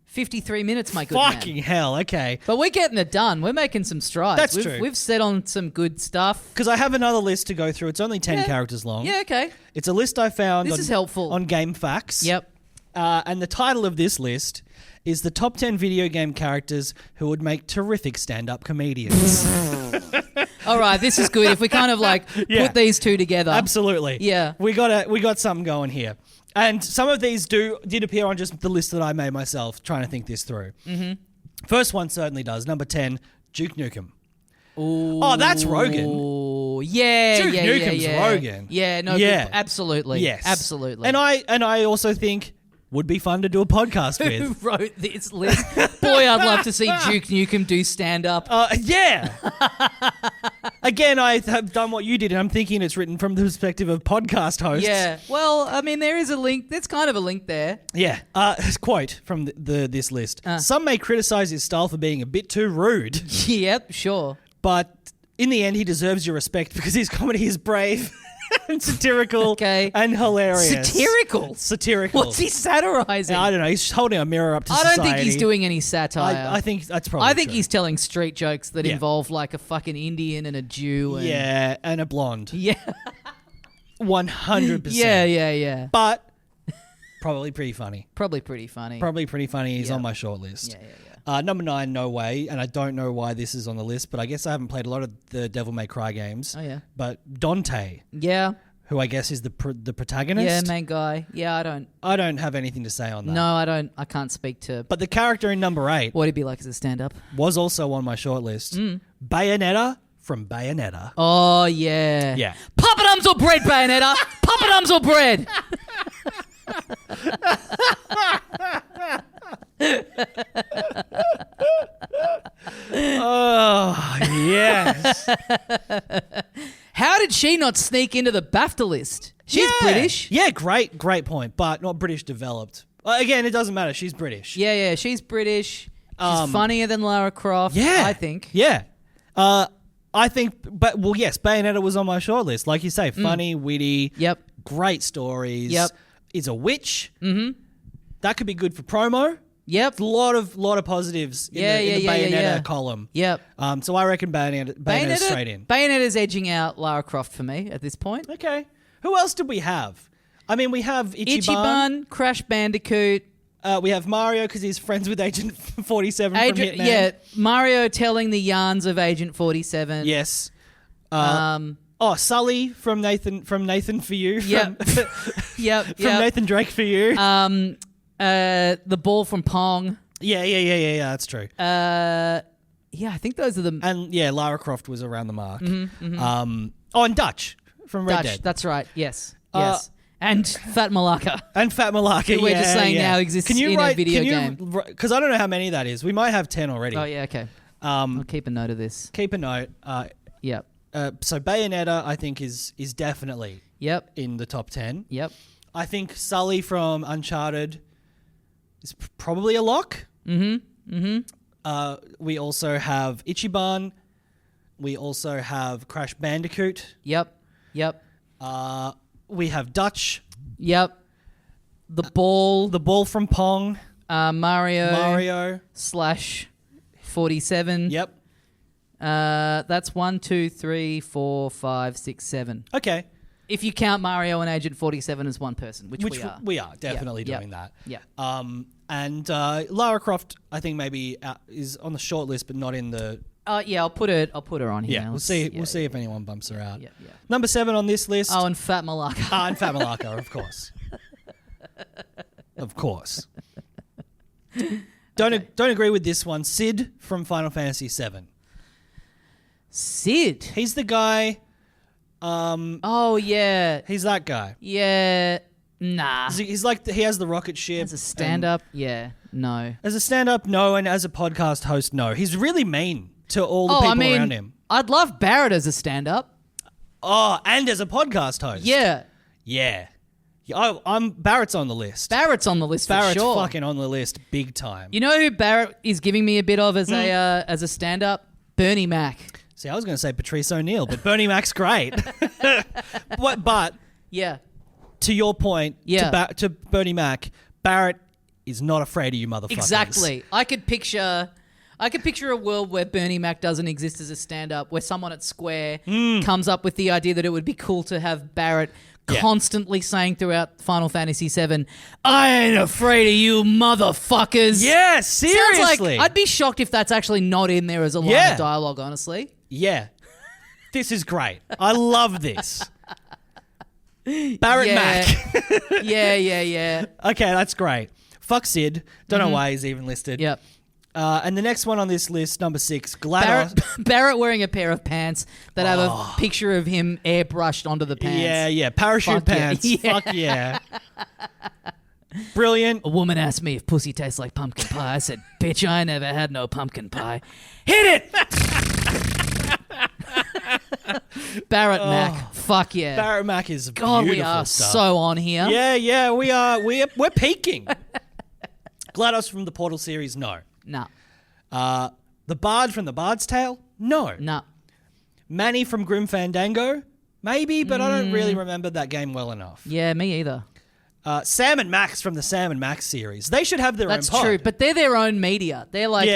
53 minutes, my good Fucking man. hell, okay. But we're getting it done. We're making some strides. That's true. We've set on some good stuff. Because I have another list to go through. It's only 10 characters long. Yeah, okay. It's a list I found This is helpful. on Game Facts. Yep. And the title of this list is the top 10 video game characters who would make terrific stand-up comedians. All right, this is good. If we kind of like Yeah. put these two together. Absolutely. Yeah. We got something going here. And some of these did appear on just the list that I made myself, trying to think this through. Mm-hmm. First one certainly does. Number 10, Duke Nukem. Ooh. Oh, that's Rogan. Oh, yeah, Duke yeah, Nukem's yeah. Rogan. Yeah, no, Yeah. good. Absolutely. Yes. Absolutely. And I also think would be fun to do a podcast Who with. wrote this list? Boy, I'd love to see Duke Nukem do stand-up. Yeah. Again, I have done what you did, and I'm thinking it's written from the perspective of podcast hosts. Yeah. Well, I mean, there is a link. There's kind of a link there. Yeah. Quote from this list. Some may criticize his style for being a bit too rude, Yep, sure. but in the end, he deserves your respect because his comedy is brave and satirical and hilarious. Satirical. What's he satirizing? I don't know. He's holding a mirror up to I society. don't think he's doing any satire. I think that's probably I think true. he's telling street jokes that involve like a fucking Indian and a Jew. And, and a blonde. Yeah. 100%. Yeah. But probably pretty funny. Probably pretty funny. He's on my short list. Yeah. Number 9, No Way, and I don't know why this is on the list, but I guess I haven't played a lot of the Devil May Cry games. Oh, yeah. But Dante, Yeah. who I guess is the protagonist. Yeah, main guy. Yeah, I don't have anything to say on that. No, I don't. I can't speak to... But the character in number 8 What'd he be like as a stand-up? was also on my short list. Bayonetta from Bayonetta. Oh, yeah. Yeah. Poppadums or bread, Bayonetta? Poppadums or bread? Oh, yes. How did she not sneak into the BAFTA list? She's British. Yeah, great point, but not British developed. Again, it doesn't matter. She's British. Yeah, she's British. She's funnier than Lara Croft, I think. Yeah. I think, yes, Bayonetta was on my shortlist. Like you say, funny, witty. Yep. Great stories. Yep. Is a witch. Mm-hmm. That could be good for promo. Yep. A lot of positives in the Bayonetta column. Yep. So I reckon Bayonetta straight in. Bayonetta's edging out Lara Croft for me at this point. Okay. Who else did we have? I mean, we have Ichiban, Crash Bandicoot. We have Mario because he's friends with Agent 47 from Hitman. Yeah, Mario telling the yarns of Agent 47. Yes. Sully from Nathan for You. Yep. Yep. From Nathan Drake for You. The ball from Pong. Yeah, that's true. I think those are the... And yeah, Lara Croft was around the mark. Mm-hmm. And Dutch from Red Dead. That's right. Yes. And Fat Malaka. Who we're just saying now exists in a video game. Because I don't know how many that is. We might have 10 already. Oh, yeah, okay. I'll keep a note of this. Keep a note. Yep. So Bayonetta, I think, is definitely in the top 10. Yep. I think Sully from Uncharted is probably a lock. We also have Ichiban. We also have Crash Bandicoot. Yep. We have Dutch. Yep. The ball from Pong. Mario / 47. Yep. That's 1, 2, 3, 4, 5, 6, 7. Okay. If you count Mario and Agent 47 as one person, which we are. We are definitely doing that. Yeah. And Lara Croft, I think maybe is on the short list, but not in the. I'll put her on here. Yeah, we'll see. We'll see if anyone bumps her out. Yeah. Number 7 on this list. Oh, and Fat Malaka. And Fat Malaka, of course. Of course. Don't agree with this one. Sid from Final Fantasy VII. Sid. He's the guy. Oh yeah. He's that guy. Yeah. Nah. He's like he has the rocket ship. As a stand-up, no. As a stand-up, no, and as a podcast host, no. He's really mean to all the people around him. I'd love Barrett as a stand-up. Oh, and as a podcast host. Yeah. Barrett's on the list. Barrett's on the list for Barrett's sure. fucking on the list big time. You know who Barrett is giving me a bit of as a stand-up? Bernie Mac. See, I was going to say Patrice O'Neill, but Bernie Mac's great. but yeah, to your point, to Bernie Mac, Barrett is not afraid of you motherfuckers. Exactly. I could picture a world where Bernie Mac doesn't exist as a stand-up, where someone at Square comes up with the idea that it would be cool to have Barrett constantly saying throughout Final Fantasy VII, I ain't afraid of you motherfuckers. Yeah, seriously. Sounds like, I'd be shocked if that's actually not in there as a line of dialogue, honestly. Yeah. This is great. I love this. Barrett Mac. Yeah. Okay, that's great. Fuck Sid. Don't know why he's even listed. Yep. And the next one on this list, number 6, GLaDOS. Barrett wearing a pair of pants that have a picture of him airbrushed onto the pants. Yeah. Parachute Fuck pants. Yeah. Fuck yeah. Brilliant. A woman asked me if pussy tastes like pumpkin pie. I said, bitch, I never had no pumpkin pie. Hit it! Barrett Mac. Fuck yeah. Barrett Mac is God, we beautiful are stuff. so on here. Yeah, we are. We're peaking. GLaDOS from the Portal series, no. Nah. The Bard from The Bard's Tale, no. Nah. Manny from Grim Fandango, maybe, but I don't really remember that game well enough. Yeah, me either. Sam and Max from the Sam and Max series. They should have their own That's pod. true, but they're their own media. They're like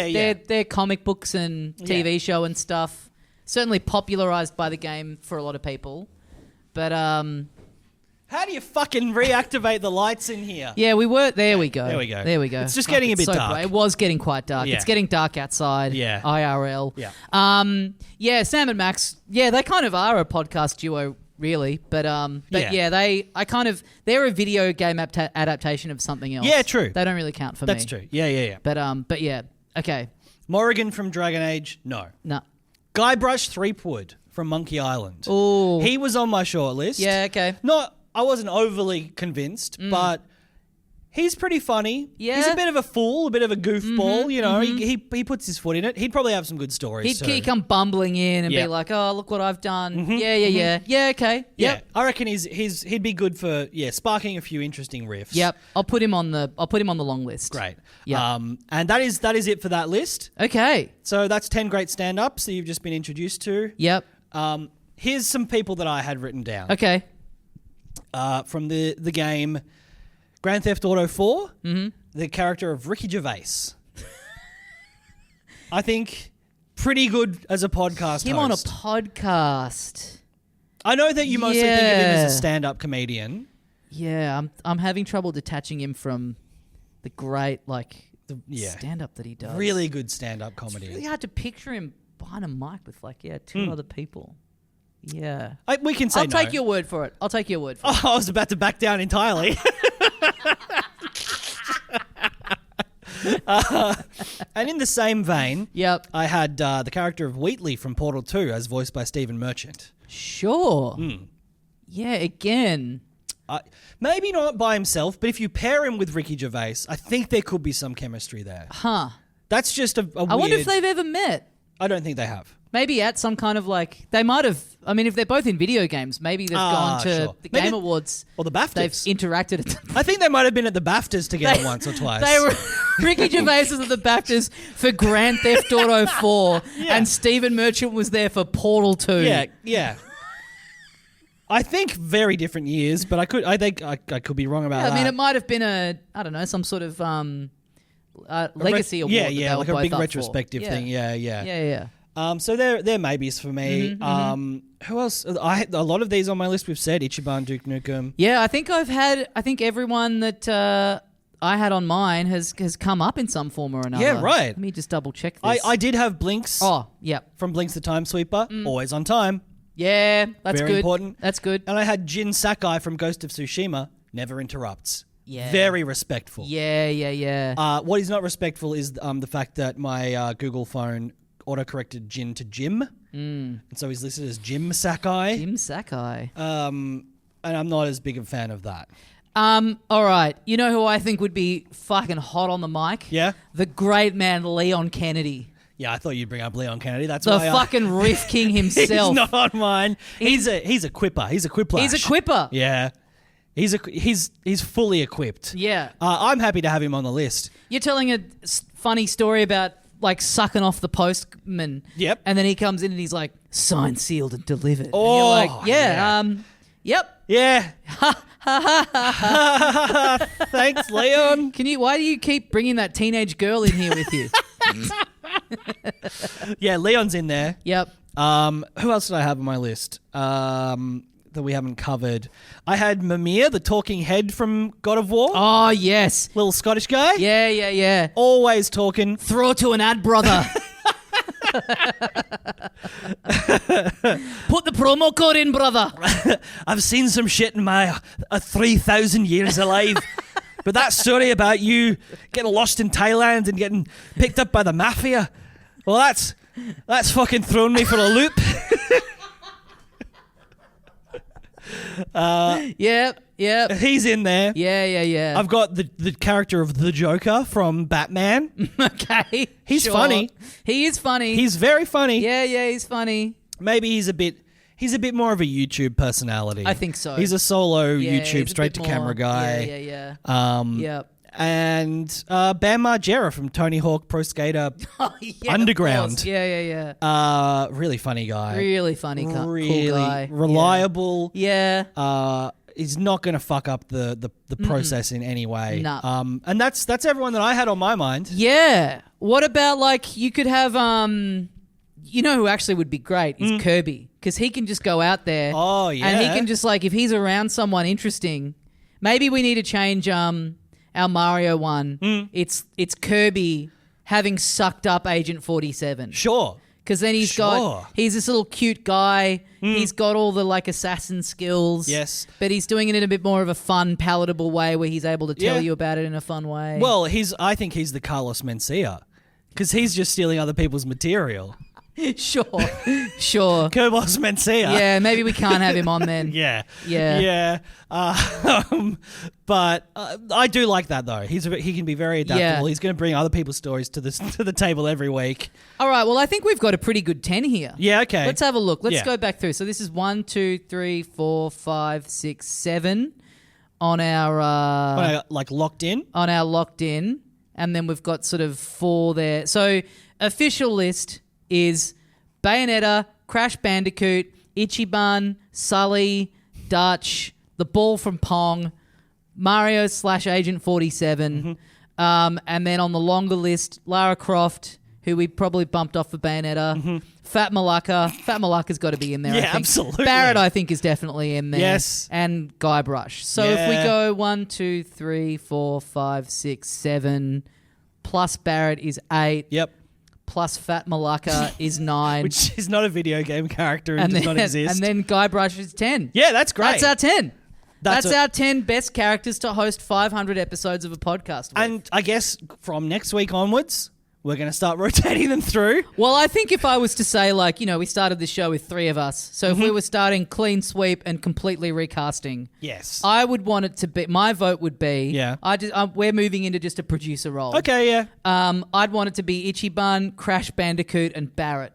they're comic books and TV show and stuff. Certainly popularized by the game for a lot of people. But how do you fucking reactivate the lights in here? yeah, we were there we go. There we go. There we go. It's just getting a bit dark. It was getting quite dark. Yeah. It's getting dark outside. Yeah. IRL. Yeah. Yeah, Sam and Max, yeah, they kind of are a podcast duo really, but yeah, they're a video game adaptation of something else. Yeah, true. They don't really count for me. That's true. Yeah. But yeah, okay. Morrigan from Dragon Age, no. No. Guybrush Threepwood from Monkey Island. Oh. He was on my shortlist. Yeah, okay. I wasn't overly convinced, but he's pretty funny. Yeah. He's a bit of a fool, a bit of a goofball, you know. He puts his foot in it. He'd probably have some good stories. He'd come bumbling in and be like, "Oh, look what I've done." Yeah, okay. Yeah, Yep. I reckon he'd be good for sparking a few interesting riffs. Yep. I'll put him on the long list. Great. Yeah. And that is it for that list. Okay. So that's 10 great stand-ups that you've just been introduced to. Yep. Here's some people that I had written down. Okay. From the game Grand Theft Auto 4, the character of Ricky Gervais. I think pretty good as a podcast Him host. on a podcast. I know that you mostly think of him as a stand-up comedian. Yeah, I'm having trouble detaching him from the great stand-up that he does. Really good stand-up comedy. It's really hard to picture him behind a mic with two other people. Yeah. We can say I'll take your word for it. Oh, I was about to back down entirely. And in the same vein, Yep. I had the character of Wheatley from Portal 2 as voiced by Stephen Merchant. Sure. Yeah, again. Maybe not by himself, but if you pair him with Ricky Gervais, I think there could be some chemistry there. Huh. That's just a weird... I wonder if they've ever met. I don't think they have. Maybe at some kind of they might have. I mean, if they're both in video games, maybe they've gone to the Game Awards or the BAFTAs. They've interacted at them. I think they might have been at the BAFTAs together once or twice. They were Ricky Gervais was at the BAFTAs for Grand Theft Auto 4, and Stephen Merchant was there for Portal 2. Yeah. I think very different years, but I think I could be wrong about that. I mean, it might have been some sort of legacy award. Yeah, like a big retrospective thing. Yeah. So they're maybes for me. Who else? I had a lot of these on my list. We've said Ichiban, Duke Nukem. Yeah, I think everyone that I had on mine has come up in some form or another. Yeah, right. Let me just double check this. I did have Blinks. Oh, yeah. From Blinks the Time Sweeper. Always on time. Yeah, that's Very good. important. That's good. And I had Jin Sakai from Ghost of Tsushima. Never interrupts. Yeah. Very respectful. Yeah. What is not respectful is the fact that my Google phone autocorrected Jin to Jim. And so he's listed as Jim Sakai. Jim Sakai. And I'm not as big a fan of that. All right. You know who I think would be fucking hot on the mic? Yeah? The great man Leon Kennedy. Yeah, I thought you'd bring up Leon Kennedy. That's the why fucking riff king himself. He's not on mine. He's a quipper. He's a quiplash. He's a quipper. Yeah. He's fully equipped. Yeah. I'm happy to have him on the list. You're telling a funny story about sucking off the postman. Yep. And then he comes in and he's like, signed, sealed, and delivered. Oh, and you're like, yep. Yeah. Thanks, Leon. Why do you keep bringing that teenage girl in here with you? Yeah, Leon's in there. Yep. Who else did I have on my list that we haven't covered? I had Mimir, the talking head from God of War. Oh, yes. Little Scottish guy. Yeah. Always talking. Throw to an ad, brother. Put the promo code in, brother. I've seen some shit in my 3,000 years alive. But that story about you getting lost in Thailand and getting picked up by the mafia, well, that's fucking thrown me for a loop. Yep. He's in there. Yeah. I've got the character of the Joker from Batman. Okay. He's sure. funny. He is funny. He's very funny. Yeah, he's funny. Maybe he's a bit more of a YouTube personality. I think so. He's a solo Yeah, YouTube he's a straight to bit camera more- guy. Yeah. Yep. And Bam Margera from Tony Hawk Pro Skater Oh, yeah, Underground. of course. Yeah. Really funny guy. Really funny, Really cool guy. reliable. Yeah. He's not going to fuck up the process in any way. No. And that's everyone that I had on my mind. Yeah. What about like you could have you know who actually would be great is Kirby, because he can just go out there. Oh, yeah. And he can just like, if he's around someone interesting, maybe we need to change our Mario one. It's Kirby having sucked up Agent 47. Sure. Because then he's this little cute guy. He's got all the like assassin skills. Yes. But he's doing it in a bit more of a fun, palatable way where he's able to tell you about it in a fun way. Well, I think he's the Carlos Mencia, because he's just stealing other people's material. Sure. Carlos Mencia. Yeah, maybe we can't have him on then. Yeah. Yeah. But I do like that though. He can be very adaptable. Yeah. He's going to bring other people's stories to the table every week. All right, well, I think we've got a pretty good 10 here. Yeah, okay. Let's have a look. Let's Yeah. go back through. So this is 1, 2, 3, 4, 5, 6, 7 on our like locked in. on our locked in, and then we've got sort of 4 there. So official list is Bayonetta, Crash Bandicoot, Ichiban, Sully, Dutch, The Ball from Pong, Mario / Agent 47, and then on the longer list, Lara Croft, who we probably bumped off for Bayonetta, Fat Malacca. Fat Malacca's got to be in there. Yeah, I think. absolutely. Barrett, I think, is definitely in there. Yes. And Guybrush. So if we go 1, 2, 3, 4, 5, 6, 7, plus Barrett is 8. Yep. Plus Fat Malacca is 9. Which is not a video game character and does not exist. And then Guybrush is 10. Yeah, that's great. That's our 10. That's a- our 10 best characters to host 500 episodes of a podcast with. And I guess from next week onwards, we're going to start rotating them through. Well, I think if I was to say, like, you know, we started this show with 3 of us. So if we were starting clean sweep and completely recasting, Yes. I would want it to be, my vote would be, Yeah. we're moving into just a producer role. Okay, yeah. I'd want it to be Ichiban, Crash Bandicoot, and Barrett.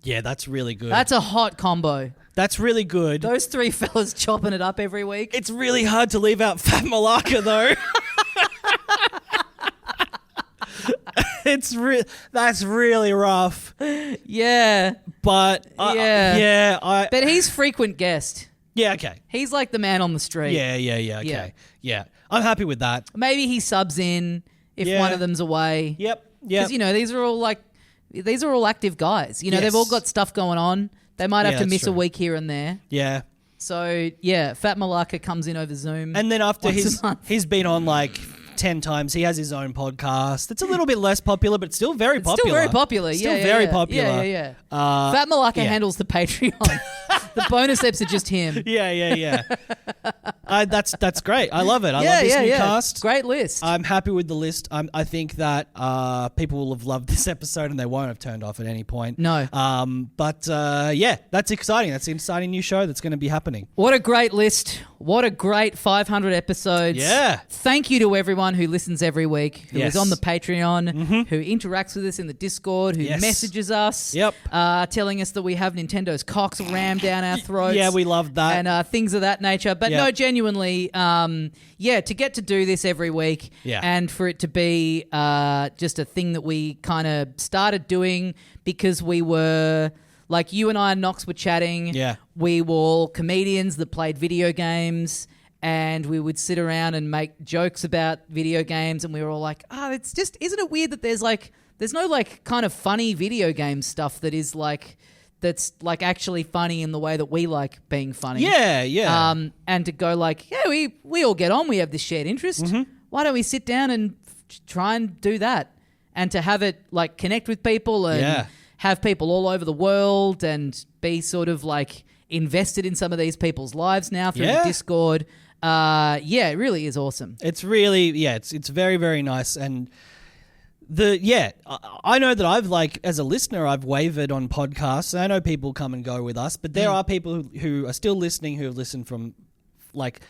Yeah, that's really good. That's a hot combo. That's really good. Those 3 fellas chopping it up every week. It's really hard to leave out Fat Malacca, though. That's really rough. Yeah. But But he's frequent guest. Yeah, okay. He's like the man on the street. Yeah, okay. Yeah. I'm happy with that. Maybe he subs in if Yeah. one of them's away. Yep. Because, you know, these are all active guys. You know, Yes. they've all got stuff going on. They might have Yeah, to that's miss a true. week here and there. Yeah. So, yeah, Fat Malacca comes in over Zoom. And then after once a month. he's been on like 10 times. He has his own podcast. It's a little bit less popular, but still very popular. Still very popular. Still yeah, very yeah. popular. Yeah. Fat Malacca yeah. handles the Patreon. The bonus eps are just him. Yeah. That's great. I love it. I love this new cast. Great list. I'm happy with the list. I think that people will have loved this episode and they won't have turned off at any point. No. But that's exciting. That's an exciting new show that's going to be happening. What a great list. What a great 500 episodes. Yeah. Thank you to everyone who listens every week, who Yes. is on the Patreon, who interacts with us in the Discord, who Yes. messages us, Yep. telling us that we have Nintendo's cocks rammed down our throats. Yeah, we love that. And things of that nature. But Yeah. no, genuinely, to get to do this every week and for it to be just a thing that we kind of started doing because we were... Like you and I and Knox were chatting. Yeah. We were all comedians that played video games and we would sit around and make jokes about video games and we were all like, it's just, isn't it weird that there's no like kind of funny video game stuff that is like, that's like actually funny in the way that we like being funny. Yeah. And to go like, we all get on, we have this shared interest. Why don't we sit down and try and do that? And to have it like connect with people and have people all over the world and be sort of like invested in some of these people's lives now through the Discord. It really is awesome. It's really, it's very, very nice. And I know that I've like, as a listener, I've wavered on podcasts. I know people come and go with us, but there are people who are still listening who have listened from like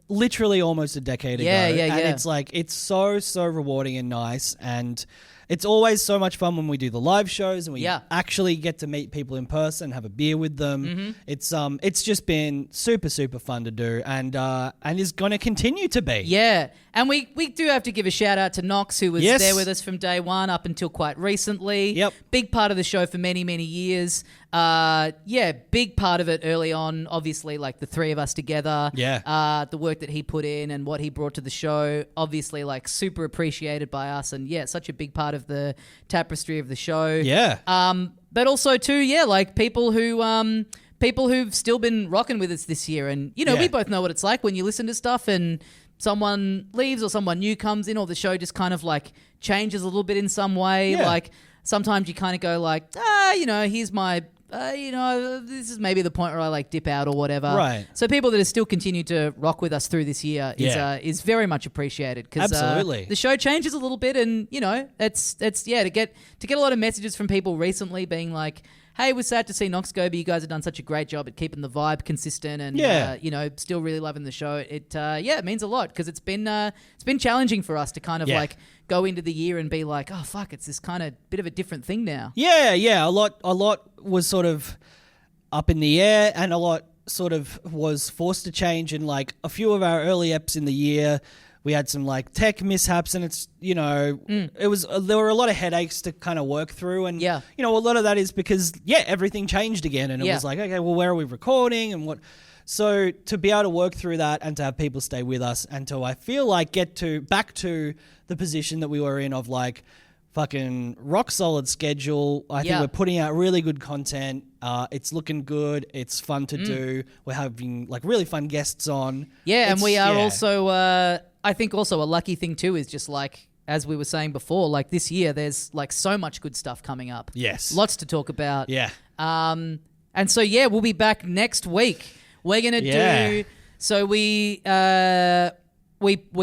literally almost a decade ago. And it's like, it's so rewarding and nice. And it's always so much fun when we do the live shows and we actually get to meet people in person, have a beer with them. It's just been super fun to do, and is going to continue to be. Yeah, and we do have to give a shout out to Knox, who was there with us from day one up until quite recently. Yep, big part of the show for many years. Big part of it early on. Obviously, like the three of us together. Yeah, the work that he put in and what he brought to the show. Obviously, like super appreciated by us, and such a big part of the tapestry of the show. Yeah. But also too, like people who've still been rocking with us this year, and we both know what it's like when you listen to stuff and someone leaves or someone new comes in, or the show just kind of like changes a little bit in some way. Yeah. Like sometimes you kind of go like, here's my. This is maybe the point where I like dip out or whatever. Right. So people that have still continued to rock with us through this year is very much appreciated, because absolutely the show changes a little bit, and it's to get a lot of messages from people recently being like, hey, we're sad to see Knox go, but you guys have done such a great job at keeping the vibe consistent and still really loving the show. It means a lot, because it's been challenging for us to kind of like go into the year and be like, oh fuck, it's this kind of bit of a different thing now. Yeah. A lot was sort of up in the air, and a lot sort of was forced to change. In like a few of our early eps in the year, we had some like tech mishaps, and it's it was there were a lot of headaches to kind of work through, and a lot of that is because everything changed again, and it was like, okay, well, where are we recording and what? So to be able to work through that and to have people stay with us, and to, I feel like, get back to the position that we were in of like fucking rock solid schedule. I think we're putting out really good content. It's looking good. It's fun to do. We're having like really fun guests on. Yeah, and we are also, I think also a lucky thing too is just like, as we were saying before, like this year there's like so much good stuff coming up. Yes. Lots to talk about. Yeah. And so we'll be back next week. We're going to do, so we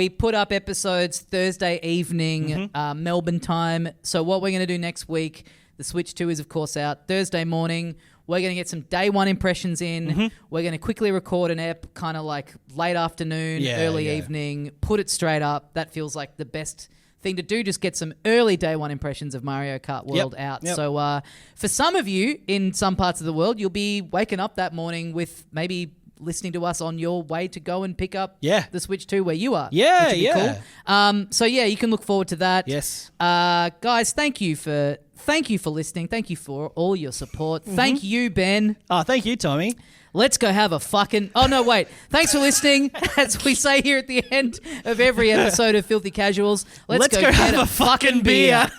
put up episodes Thursday evening, Melbourne time. So what we're going to do next week, the Switch 2 is of course out Thursday morning. We're going to get some day one impressions in. We're going to quickly record an ep, kind of like late afternoon, early evening, put it straight up. That feels like the best thing to do. Just get some early day one impressions of Mario Kart World out. Yep. So for some of you in some parts of the world, you'll be waking up that morning with maybe listening to us on your way to go and pick up the Switch 2 where you are. Yeah, which would be cool. So you can look forward to that. Yes. Guys, thank you for listening. Thank you for all your support. Thank you, Ben. Oh, thank you, Tommy. Let's go have a fucking... Oh, no, wait. Thanks for listening. As we say here at the end of every episode of Filthy Casuals, let's go get a fucking beer.